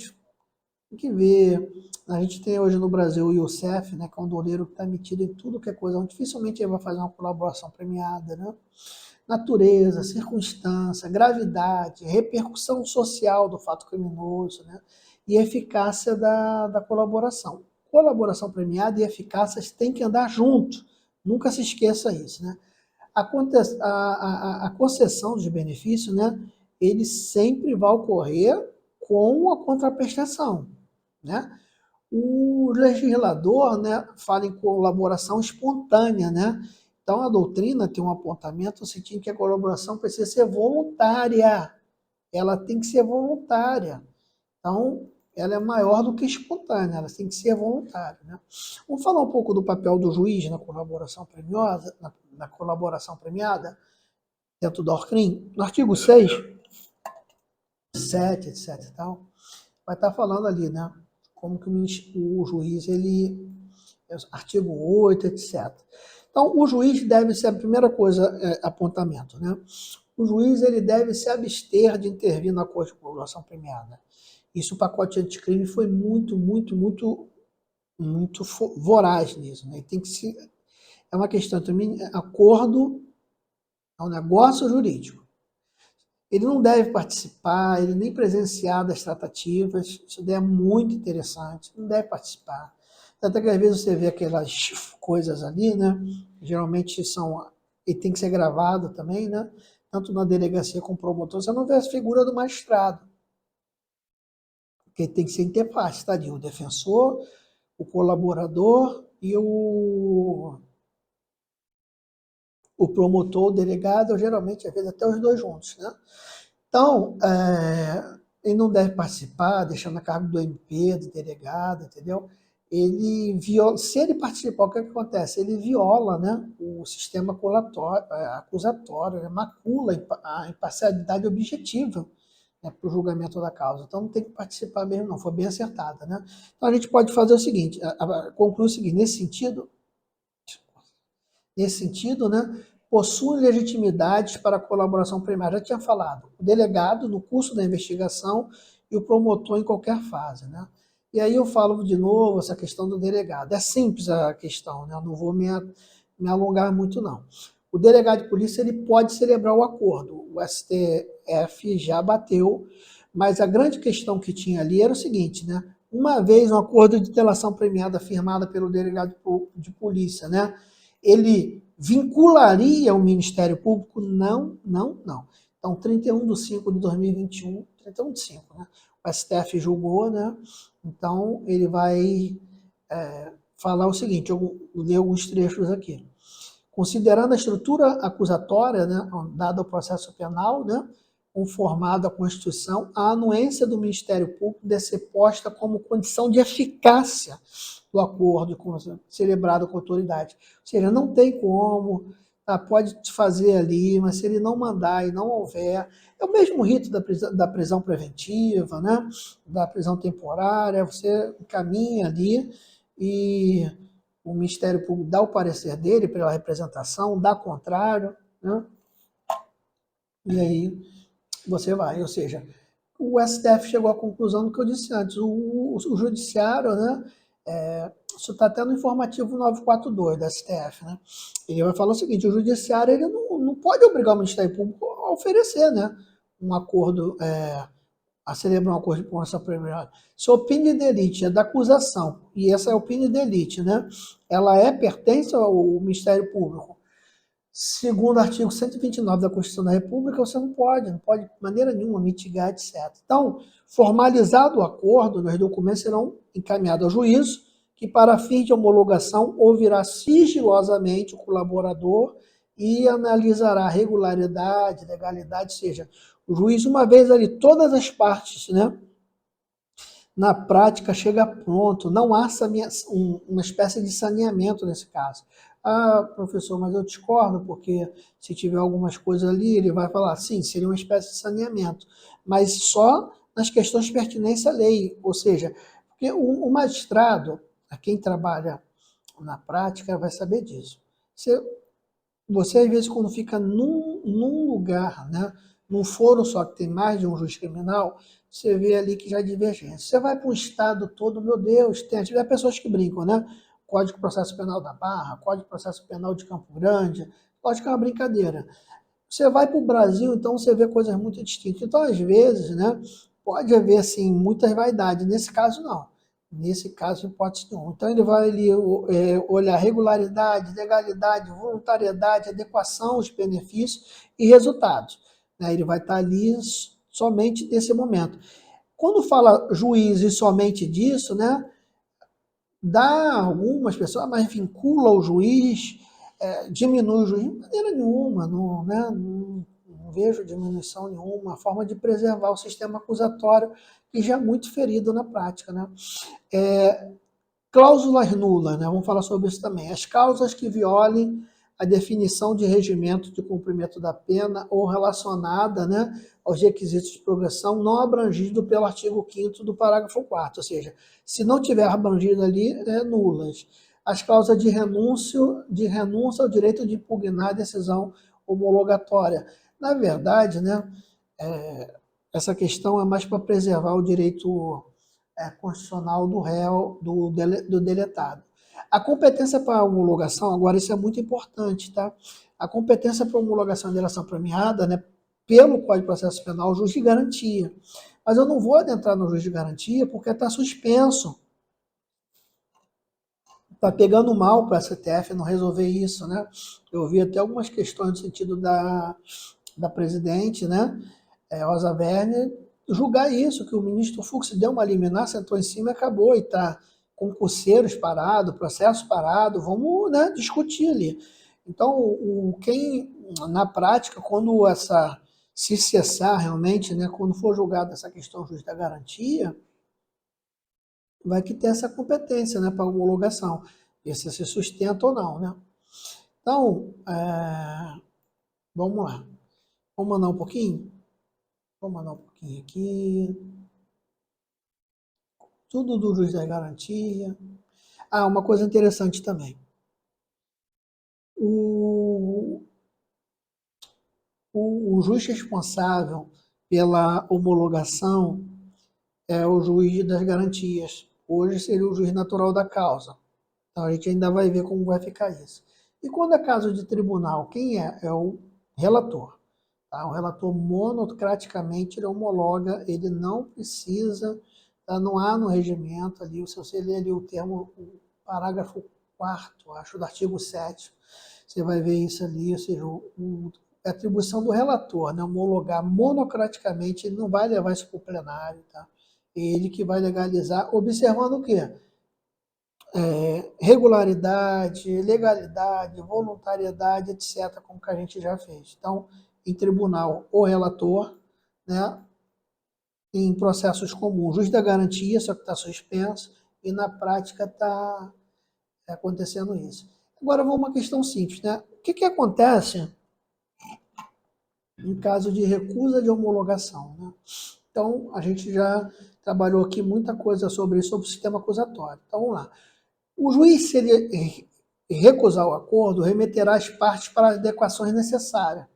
tem que ver. A gente tem hoje no Brasil o IOCEF, né, que é um doleiro que está metido em tudo que é coisa, onde dificilmente ele vai fazer uma colaboração premiada, né? Natureza, circunstância, gravidade, repercussão social do fato criminoso, né? E eficácia da colaboração. Colaboração premiada e eficácia têm que andar junto. Nunca se esqueça isso, né? A concessão de benefício, né, ele sempre vai ocorrer com a contraprestação, né? O legislador, né, fala em colaboração espontânea, né? Então a doutrina tem um apontamento no sentido que a colaboração precisa ser voluntária, ela tem que ser voluntária. Então ela é maior do que espontânea, ela tem que ser voluntária, né? Vamos falar um pouco do papel do juiz na colaboração premiada, na colaboração premiada dentro do ORCRIM. No artigo 6, 7, etc. Tal, vai estar falando ali, né? Como que o juiz, ele. Artigo 8, etc. Então, o juiz deve ser, a primeira coisa, apontamento, né? O juiz, ele deve se abster de intervir na corte de colaboração premiada. Isso, o pacote anticrime foi muito voraz nisso, né? Tem que se. É uma questão também, acordo é um negócio jurídico. Ele não deve participar, ele nem presenciar das tratativas, isso daí é muito interessante, não deve participar. Até que às vezes você vê aquelas coisas ali, né? Geralmente são. E tem que ser gravado também, né? Tanto na delegacia como promotor, você não vê a figura do magistrado. Porque tem que ser interface, tá ali, o defensor, o colaborador e o promotor, o delegado, geralmente, às vezes até os dois juntos, né? Então, ele não deve participar, deixando a cargo do MP, do delegado, entendeu? Ele viola, se ele participar, o que acontece? Ele viola, né, o sistema acusatório, né, macula a imparcialidade objetiva, né, para o julgamento da causa. Então, não tem que participar mesmo, não. Foi bem acertada, né? Então, a gente pode fazer o seguinte, concluir o seguinte, nesse sentido, né, possuem legitimidades para a colaboração primária. Já tinha falado, o delegado no curso da investigação e o promotor em qualquer fase, né? E aí eu falo de novo essa questão do delegado. É simples a questão, né? Eu não vou me alongar muito, não. O delegado de polícia ele pode celebrar o acordo. O STF já bateu, mas a grande questão que tinha ali era o seguinte, né? Uma vez um acordo de delação premiada firmado pelo delegado de polícia, né? Ele vincularia o Ministério Público? Não, não, não. Então, 31 de 5 de 2021, 31 de 5, né? O STF julgou, né? Então, ele vai falar o seguinte, eu ler alguns trechos aqui. Considerando a estrutura acusatória, né, dada ao processo penal, né, conformado à Constituição, a anuência do Ministério Público deve ser posta como condição de eficácia do acordo celebrado com a autoridade. Ou seja, não tem como, pode fazer ali, mas se ele não mandar e não houver, é o mesmo rito da prisão preventiva, né, da prisão temporária, você caminha ali e o Ministério Público dá o parecer dele pela representação, dá contrário, né? E aí você vai. Ou seja, o STF chegou à conclusão do que eu disse antes. O Judiciário, né? Isso está até no informativo 942 da STF, né? Ele vai falar o seguinte: o Judiciário ele não pode obrigar o Ministério Público a oferecer, né, um acordo, a celebrar um acordo de impugnação premiada. Se a opinião de elite é da acusação, e essa é a opinião de elite, né, ela pertence ao Ministério Público, segundo o artigo 129 da Constituição da República, você não pode de maneira nenhuma mitigar, etc. Então, formalizado o acordo, os documentos serão encaminhados ao juízo, que para fim de homologação ouvirá sigilosamente o colaborador e analisará a regularidade, legalidade, ou seja, o juiz, uma vez ali, todas as partes, né, na prática chega pronto, não há uma espécie de saneamento nesse caso. Ah, professor, mas eu discordo, porque se tiver algumas coisas ali, ele vai falar, sim, seria uma espécie de saneamento, mas só nas questões pertinentes à lei, ou seja, porque o magistrado, a quem trabalha na prática, vai saber disso. você às vezes quando fica num lugar, né, num foro só que tem mais de um juiz criminal, você vê ali que já é divergência. Você vai para um estado todo, meu Deus, tem pessoas que brincam, né? Código de Processo Penal da Barra, Código de Processo Penal de Campo Grande, lógico que é uma brincadeira. Você vai para o Brasil, então você vê coisas muito distintas. Então, às vezes, né, pode haver assim, muitas vaidades. Nesse caso, não. Nesse caso, hipótese nenhuma. Então, ele vai ali, olhar regularidade, legalidade, voluntariedade, adequação aos benefícios e resultados. Né? Ele vai estar ali somente nesse momento. Quando fala juiz e somente disso, né, dá algumas pessoas, mas vincula o juiz, diminui o juiz, de maneira nenhuma, não, né, não vejo diminuição nenhuma, a forma de preservar o sistema acusatório, que já é muito ferido na prática. Né? Cláusulas nulas, né? Vamos falar sobre isso também. As causas que violem a definição de regimento de cumprimento da pena ou relacionada, né, aos requisitos de progressão não abrangido pelo artigo 5º do parágrafo 4º, ou seja, se não tiver abrangido ali, nulas. As causas de renúncia ao direito de impugnar a decisão homologatória. Na verdade, né, essa questão é mais para preservar o direito constitucional do réu, do deletado. A competência para homologação, agora isso é muito importante, tá? A competência para homologação de delação premiada, né, pelo Código de Processo Penal, o juiz de garantia. Mas eu não vou adentrar no juiz de garantia porque está suspenso. Está pegando mal para a STF não resolver isso, né? Eu vi até algumas questões no sentido da presidente, né, Rosa Weber, julgar isso, que o ministro Fux deu uma liminar, sentou em cima e acabou, e está concurseiros parado, processo parado, vamos, né, discutir ali. Então, quem, na prática, quando se cessar realmente, né, quando for julgada essa questão justa da garantia, vai que ter essa competência, né, para homologação, ver se se sustenta ou não, né. Então, vamos lá. Vamos mandar um pouquinho? Vamos mandar um pouquinho aqui. Tudo do juiz da garantia. Ah, uma coisa interessante também. O juiz responsável pela homologação é o juiz das garantias. Hoje seria o juiz natural da causa. Então a gente ainda vai ver como vai ficar isso. E quando é caso de tribunal, quem é? É o relator. Tá? O relator monocraticamente ele homologa, ele não precisa, tá? Não há no regimento ali, se você ler ali o termo, o parágrafo 4º, acho, do artigo 7º, você vai ver isso ali, ou seja, a atribuição do relator, né? Homologar monocraticamente, ele não vai levar isso para o plenário, tá? Ele que vai legalizar, observando o quê? Regularidade, legalidade, voluntariedade, etc., como que a gente já fez. Então, em tribunal, o relator, né, em processos comuns, juiz da garantia, só que está suspenso, e na prática está acontecendo isso. Agora, vamos uma questão simples, né? O que acontece em caso de recusa de homologação, né? Então, a gente já trabalhou aqui muita coisa sobre isso, sobre o sistema acusatório. Então, vamos lá. O juiz, se ele recusar o acordo, remeterá as partes para as adequações necessárias.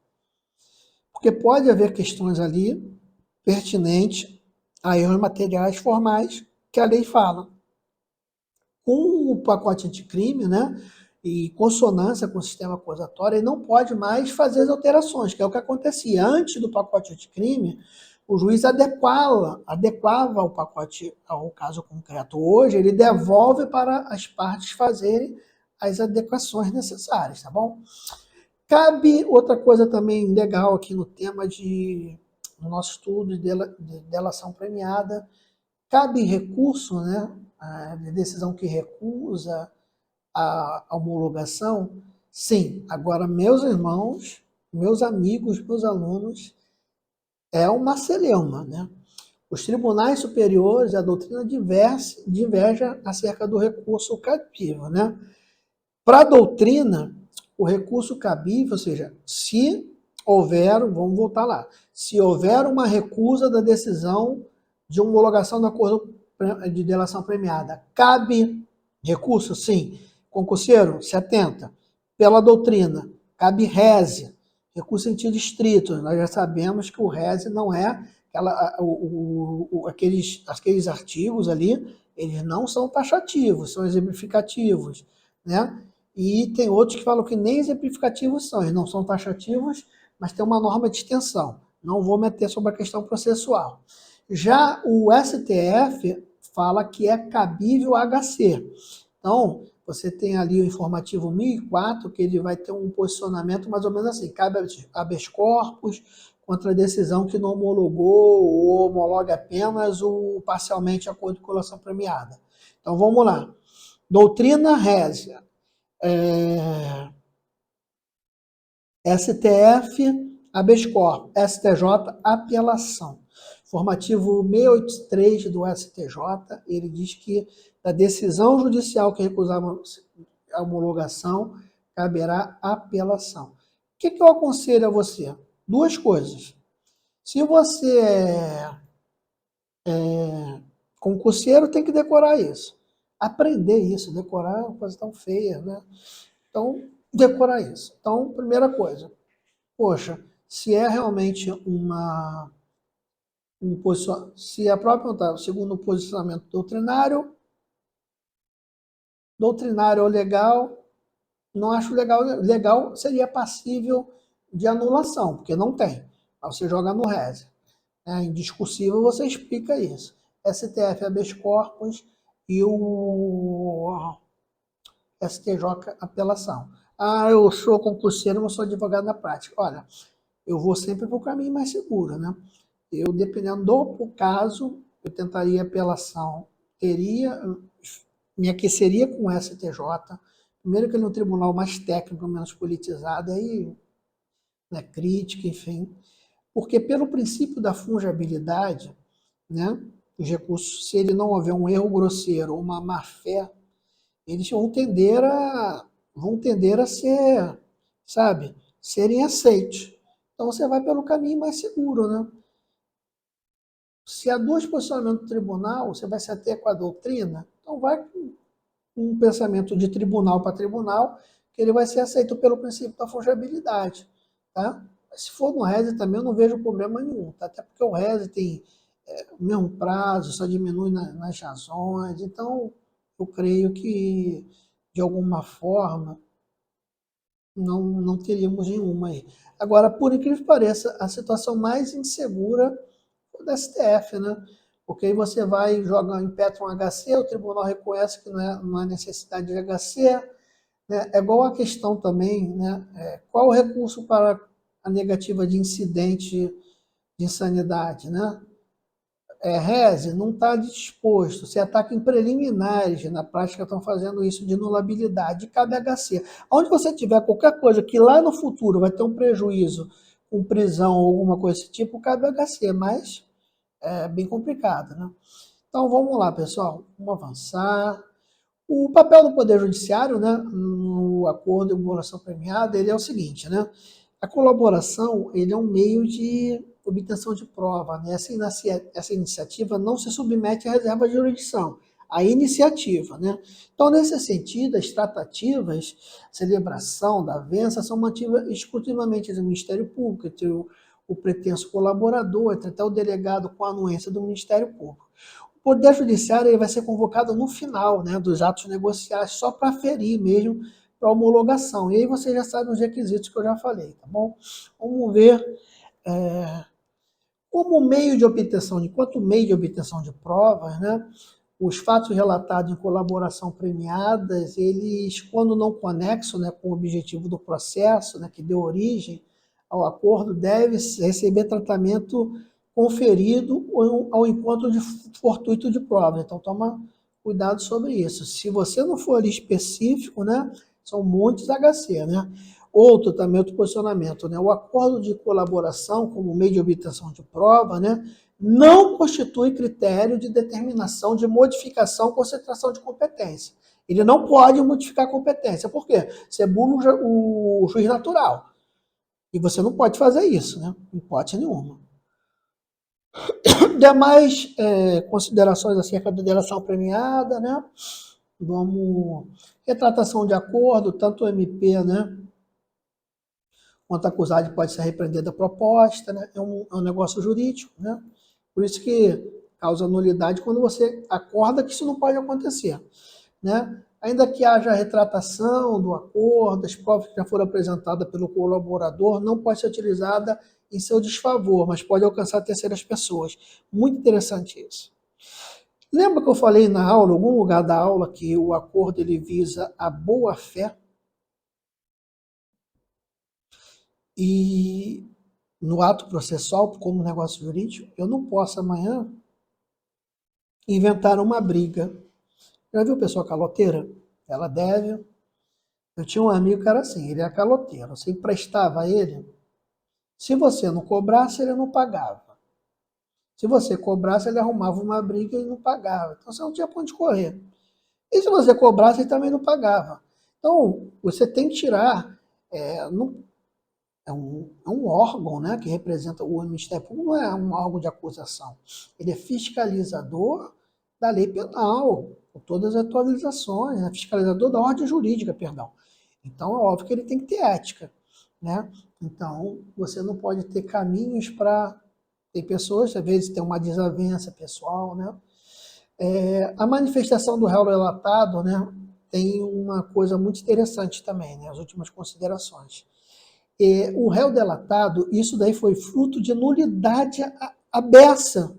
Porque pode haver questões ali pertinentes a erros materiais formais que a lei fala. Com o pacote anticrime, né, e consonância com o sistema acusatório, ele não pode mais fazer as alterações, que é o que acontecia. Antes do pacote anticrime, o juiz adequava o pacote ao caso concreto. Hoje, ele devolve para as partes fazerem as adequações necessárias, tá bom? Cabe outra coisa também legal aqui no tema no nosso estudo de delação premiada, cabe recurso, né, de decisão que recusa a homologação? Sim. Agora, meus irmãos, meus amigos, meus alunos, é uma celeuma, né? Os tribunais superiores, a doutrina diverge acerca do recurso cabível, né? Para a doutrina, o recurso cabível, ou seja, se houver, vamos voltar lá, se houver uma recusa da decisão de homologação do acordo de delação premiada, cabe recurso? Sim. Concurseiro? 70. Pela doutrina, cabe rese, recurso em sentido estrito. Nós já sabemos que o rese não é aqueles artigos ali, eles não são taxativos, são exemplificativos, né? E tem outros que falam que nem exemplificativos são, eles não são taxativos, mas tem uma norma de extensão. Não vou meter sobre a questão processual. Já o STF fala que é cabível HC. Então, você tem ali o informativo 1004, que ele vai ter um posicionamento mais ou menos assim, cabe habeas corpus contra a decisão que não homologou ou homologa apenas o parcialmente acordo de colação premiada. Então, vamos lá. Doutrina régia. STF, habeas corpus. STJ, apelação. Formativo 683 do STJ, ele diz que da decisão judicial que recusar a homologação, caberá apelação. O que eu aconselho a você? Duas coisas. Se você é concurseiro, tem que decorar isso. Aprender isso, decorar é uma coisa tão feia, né? Então, decorar isso. Então, primeira coisa, poxa, se é realmente se a própria segundo o posicionamento doutrinário ou legal, não acho legal. Legal seria passível de anulação, porque não tem. Aí você joga no reze. Em discursivo você explica isso. STF habeas corpus e o STJ apelação. Ah, eu sou concurseiro, mas sou advogado na prática. Olha, eu vou sempre para o caminho mais seguro, né? Eu, dependendo do caso, eu tentaria apelação, me aqueceria com o STJ, primeiro que ele é um tribunal mais técnico, menos politizado, aí, né, crítica, enfim, porque pelo princípio da fungibilidade, né, os recursos, se ele não houver um erro grosseiro ou uma má-fé, eles vão tender a ser, sabe, serem aceitos. Então você vai pelo caminho mais seguro, né? Se há dois posicionamentos do tribunal, você vai se ater com a doutrina, então vai com um pensamento de tribunal para tribunal, que ele vai ser aceito pelo princípio da fungibilidade, tá? Se for no RESE também, eu não vejo problema nenhum, tá? Até porque o RESE tem o mesmo prazo, só diminui nas razões, então eu creio que, de alguma forma, não teríamos nenhuma aí. Agora, por incrível que pareça, a situação mais insegura é da STF, né? Porque aí você vai jogar em petro um HC, o tribunal reconhece que não há necessidade de HC, né? É igual a questão também, né? Qual o recurso para a negativa de incidente de insanidade, né? Reze não está disposto, se ataca em preliminares, na prática estão fazendo isso de nulabilidade, cabe HC. Onde você tiver qualquer coisa que lá no futuro vai ter um prejuízo com prisão ou alguma coisa desse tipo, cabe HC, mas é bem complicado, né? Então vamos lá, pessoal, vamos avançar. O papel do Poder Judiciário, né, no acordo de homologação premiada, ele é o seguinte, né? A colaboração, ele é um meio de obtenção de prova, né? Essa iniciativa não se submete à reserva de jurisdição, à iniciativa, né? Então, nesse sentido, as tratativas, celebração da vença são mantidas exclusivamente do Ministério Público, entre o pretenso colaborador, entre até o delegado com a anuência do Ministério Público. O Poder Judiciário ele vai ser convocado no final, né, dos atos negociais, só para aferir mesmo, para homologação. E aí você já sabe os requisitos que eu já falei, tá bom? Vamos ver como meio de obtenção, enquanto meio de obtenção de provas, né, os fatos relatados em colaboração premiadas, eles, quando não conexos, né, com o objetivo do processo, né, que deu origem ao acordo, deve receber tratamento conferido ao encontro de fortuito de prova. Então, toma cuidado sobre isso. Se você não for ali específico, né, são muitos HC, né? Outro posicionamento, né? O acordo de colaboração como meio de obtenção de prova, né, não constitui critério de determinação de modificação ou concentração de competência. Ele não pode modificar a competência. Por quê? Você burla o juiz natural. E você não pode fazer isso, né? Em hipótese nenhuma. Demais considerações acerca da delação premiada, né? Vamos. Retratação de acordo, tanto o MP, né? Quanto acusado pode ser repreender da proposta, né? É um negócio jurídico, né? Por isso que causa nulidade quando você acorda que isso não pode acontecer, né? Ainda que haja retratação do acordo, as provas que já foram apresentadas pelo colaborador não pode ser utilizada em seu desfavor, mas pode alcançar terceiras pessoas. Muito interessante isso. Lembra que eu falei na aula, em algum lugar da aula, que o acordo ele visa a boa-fé? E no ato processual, como negócio jurídico, eu não posso amanhã inventar uma briga. Já viu pessoa caloteira? Ela deve. Eu tinha um amigo que era assim, ele era caloteiro. Você emprestava a ele, se você não cobrasse, ele não pagava. Se você cobrasse, ele arrumava uma briga e não pagava. Então você não tinha pra onde correr. E se você cobrasse, ele também não pagava. Então, você tem que tirar. Não, é um órgão, né, que representa o Ministério Público, não é um órgão de acusação. Ele é fiscalizador da lei penal, com todas as atualizações, né, fiscalizador da ordem jurídica, perdão. Então, é óbvio que ele tem que ter ética, né? Então, você não pode ter caminhos para... Tem pessoas, às vezes, tem uma desavença pessoal, né? A manifestação do réu relatado, né, tem uma coisa muito interessante também, né, as últimas considerações. O réu delatado, isso daí foi fruto de nulidade abessa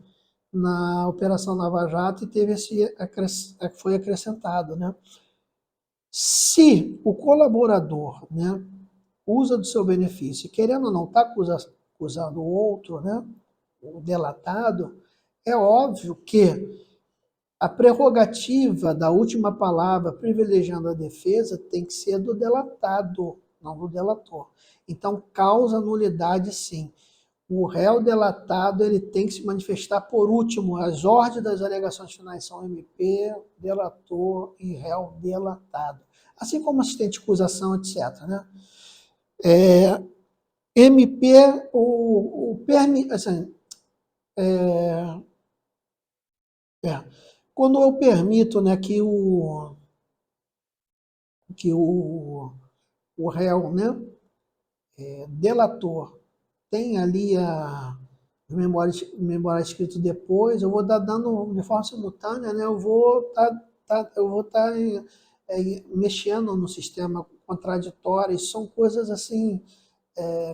na Operação Lava Jato e teve foi acrescentado, né? Se o colaborador, né, usa do seu benefício, querendo ou não, está acusando o outro, né, o delatado, é óbvio que a prerrogativa da última palavra, privilegiando a defesa, tem que ser do delatado, não do delator. Então, causa nulidade, sim. O réu delatado ele tem que se manifestar por último. As ordens das alegações finais são MP, delator e réu delatado. Assim como assistente de acusação, etc. Né? MP, assim, quando eu permito, né, o réu, né, delator, tem ali o memória escrito depois, eu vou estar dando de forma simultânea, né, eu vou estar mexendo no sistema contraditório, isso são coisas assim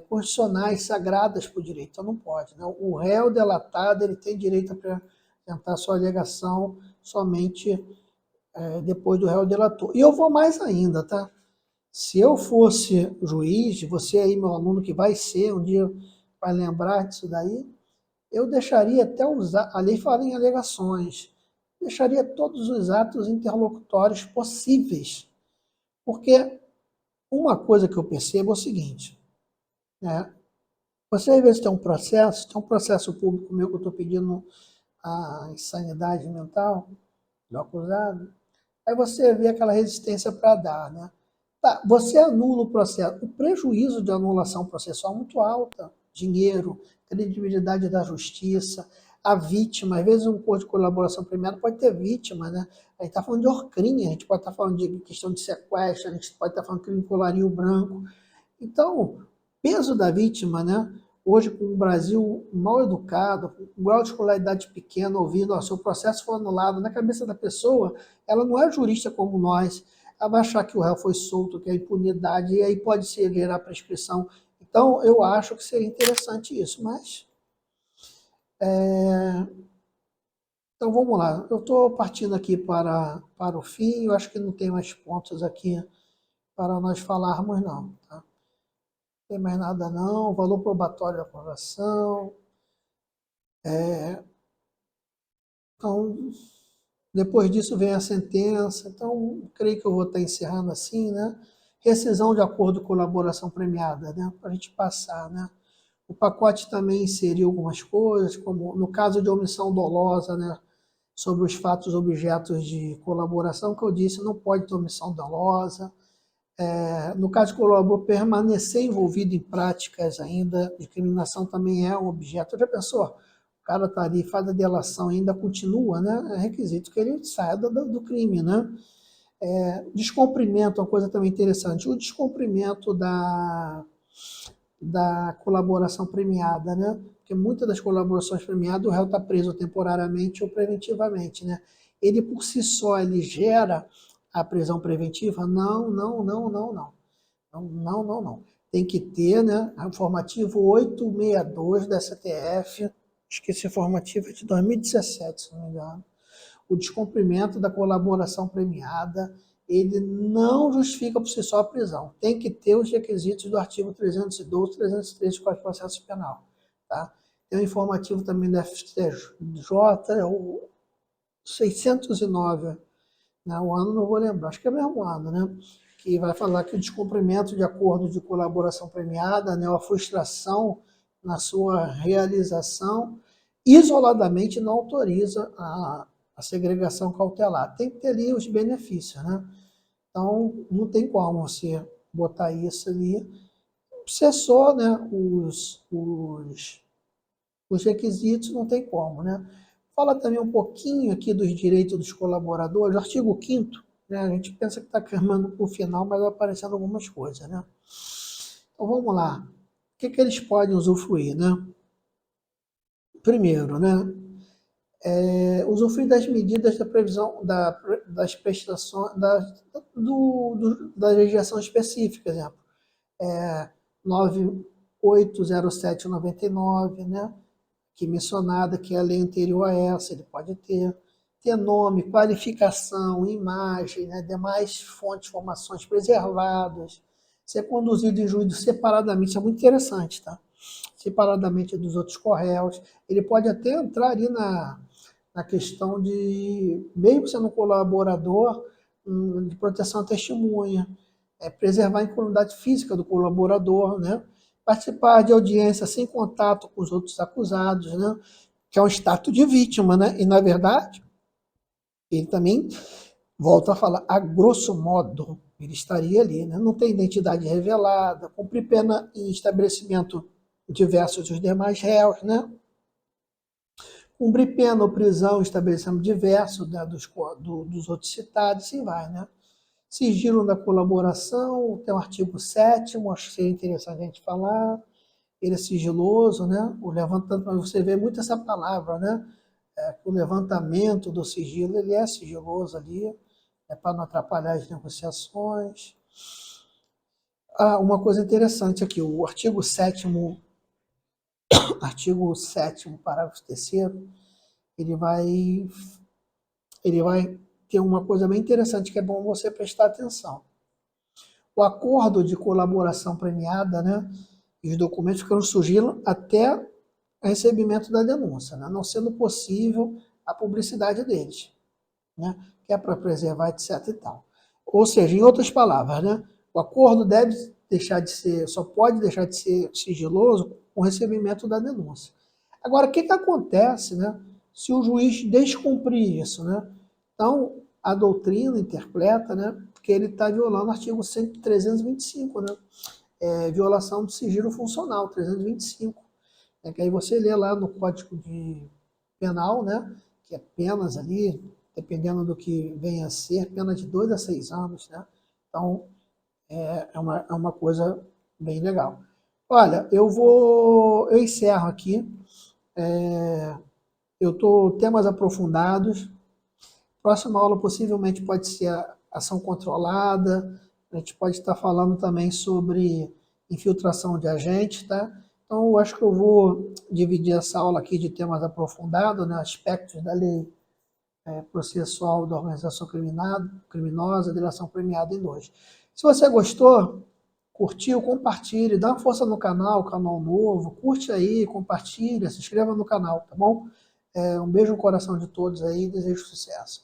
constitucionais, sagradas para o direito, então não pode. Né? O réu delatado ele tem direito a apresentar sua alegação somente depois do réu delator. E eu vou mais ainda, tá? Se eu fosse juiz, você aí, meu aluno, que vai ser, um dia vai lembrar disso daí, eu deixaria até usar, a lei fala em alegações, deixaria todos os atos interlocutórios possíveis. Porque uma coisa que eu percebo é o seguinte, né? Você às vezes tem um processo público meu que eu estou pedindo a insanidade mental do acusado, aí você vê aquela resistência para dar, né? Tá, você anula o processo. O prejuízo de anulação processual é muito alta. Dinheiro, credibilidade da justiça, a vítima. Às vezes um curso de colaboração premiada pode ter vítima, né? A gente está falando de orcrinha, a gente pode estar falando de questão de sequestro, a gente pode estar falando de crime colarinho branco. Então, peso da vítima, né? Hoje, com o Brasil mal educado, com grau de escolaridade pequeno, ouvindo, ó, seu processo foi anulado, na cabeça da pessoa, ela não é jurista como nós, ela vai achar que o réu foi solto, que é impunidade, e aí pode se gerar prescrição. Então, eu acho que seria interessante isso, mas... Então, vamos lá. Eu estou partindo aqui para o fim, eu acho que não tem mais pontos aqui para nós falarmos, não, tá? Não tem mais nada não, valor probatório da aprovação. Então, depois disso vem a sentença. Então, creio que eu vou estar encerrando assim, né? Rescisão de acordo de colaboração premiada, né? Para a gente passar, né? O pacote também inseriu algumas coisas, como no caso de omissão dolosa, né? Sobre os fatos objetos de colaboração, que eu disse, não pode ter omissão dolosa. No caso de colaborador permanecer envolvido em práticas ainda de criminação também é um objeto. Já pensou? O cara está ali, faz a delação ainda continua, né? É requisito que ele saia do crime, né? Descumprimento, uma coisa também interessante. O descumprimento da colaboração premiada, né? Porque muitas das colaborações premiadas o réu está preso temporariamente ou preventivamente, né? Ele por si só, ele gera a prisão preventiva? Não, não, não, não, não. Não, não, não, não. Tem que ter, né? O informativo 862 da STF, acho que esse informativo é de 2017, se não me engano. O descumprimento da colaboração premiada, ele não justifica por si só a prisão. Tem que ter os requisitos do artigo 312, 313 do Código de Processo Penal. Tá? Tem um informativo também da FCJ, o 609, né? O ano não vou lembrar, acho que é o mesmo ano, né? Que vai falar que o descumprimento de acordo de colaboração premiada, né, a frustração na sua realização, isoladamente não autoriza a segregação cautelar. Tem que ter ali os benefícios, né? Então, não tem como você botar isso ali. Se é só, né, os requisitos, não tem como, né? Fala também um pouquinho aqui dos direitos dos colaboradores, artigo 5º, né? A gente pensa que está caminhando para o final, mas vai aparecendo algumas coisas, né? Então, vamos lá. O que eles podem usufruir, né? Primeiro, né? Usufruir das medidas da previsão das prestações da legislação específica, por exemplo, 9807/99, né, que mencionada, que é a lei anterior a essa, ele pode ter nome, qualificação, imagem, né, demais fontes, informações preservadas, ser conduzido em juízo separadamente, isso é muito interessante, tá? Separadamente dos outros correios, ele pode até entrar ali na questão de, mesmo sendo um colaborador, de proteção à testemunha, preservar a incolumidade física do colaborador, né? Participar de audiência sem contato com os outros acusados, né? Que é um status de vítima, né? E, na verdade, ele também, volta a falar, a grosso modo, ele estaria ali, né? Não tem identidade revelada, cumprir pena em estabelecimento diversos dos demais réus, né? Cumprir pena ou prisão em estabelecimento diverso, né, dos outros citados, e vai, né? Sigilo da colaboração, tem o artigo 7º, acho que seria interessante a gente falar. Ele é sigiloso, né? O levantamento, você vê muito essa palavra, né? O levantamento do sigilo, ele é sigiloso ali, para não atrapalhar as negociações. Uma coisa interessante aqui, o artigo 7º, parágrafo 3º, ele vai ter uma coisa bem interessante que é bom você prestar atenção. O acordo de colaboração premiada, né, e os documentos ficam no sigilo até o recebimento da denúncia, né, não sendo possível a publicidade deles, né, que é para preservar, etc. e tal. Ou seja, em outras palavras, né, o acordo só pode deixar de ser sigiloso com o recebimento da denúncia. Agora, o que acontece, né, se o juiz descumprir isso, né? Então, a doutrina interpreta, né, que ele está violando o artigo 325, né? Violação do sigilo funcional, 325. Que aí você lê lá no Código Penal, né, que é penas ali, dependendo do que venha a ser, pena de 2 a 6 anos, né? Então, é uma coisa bem legal. Olha, eu encerro aqui. Eu estou temas aprofundados. Próxima aula possivelmente pode ser a ação controlada. A gente pode estar falando também sobre infiltração de agentes, tá? Então, eu acho que eu vou dividir essa aula aqui de temas aprofundados, né? Aspectos da lei processual da organização criminosa, delação premiada em 2. Se você gostou, curtiu, compartilhe, dá uma força no canal novo, curte aí, compartilha, se inscreva no canal, tá bom? Um beijo no coração de todos aí e desejo sucesso.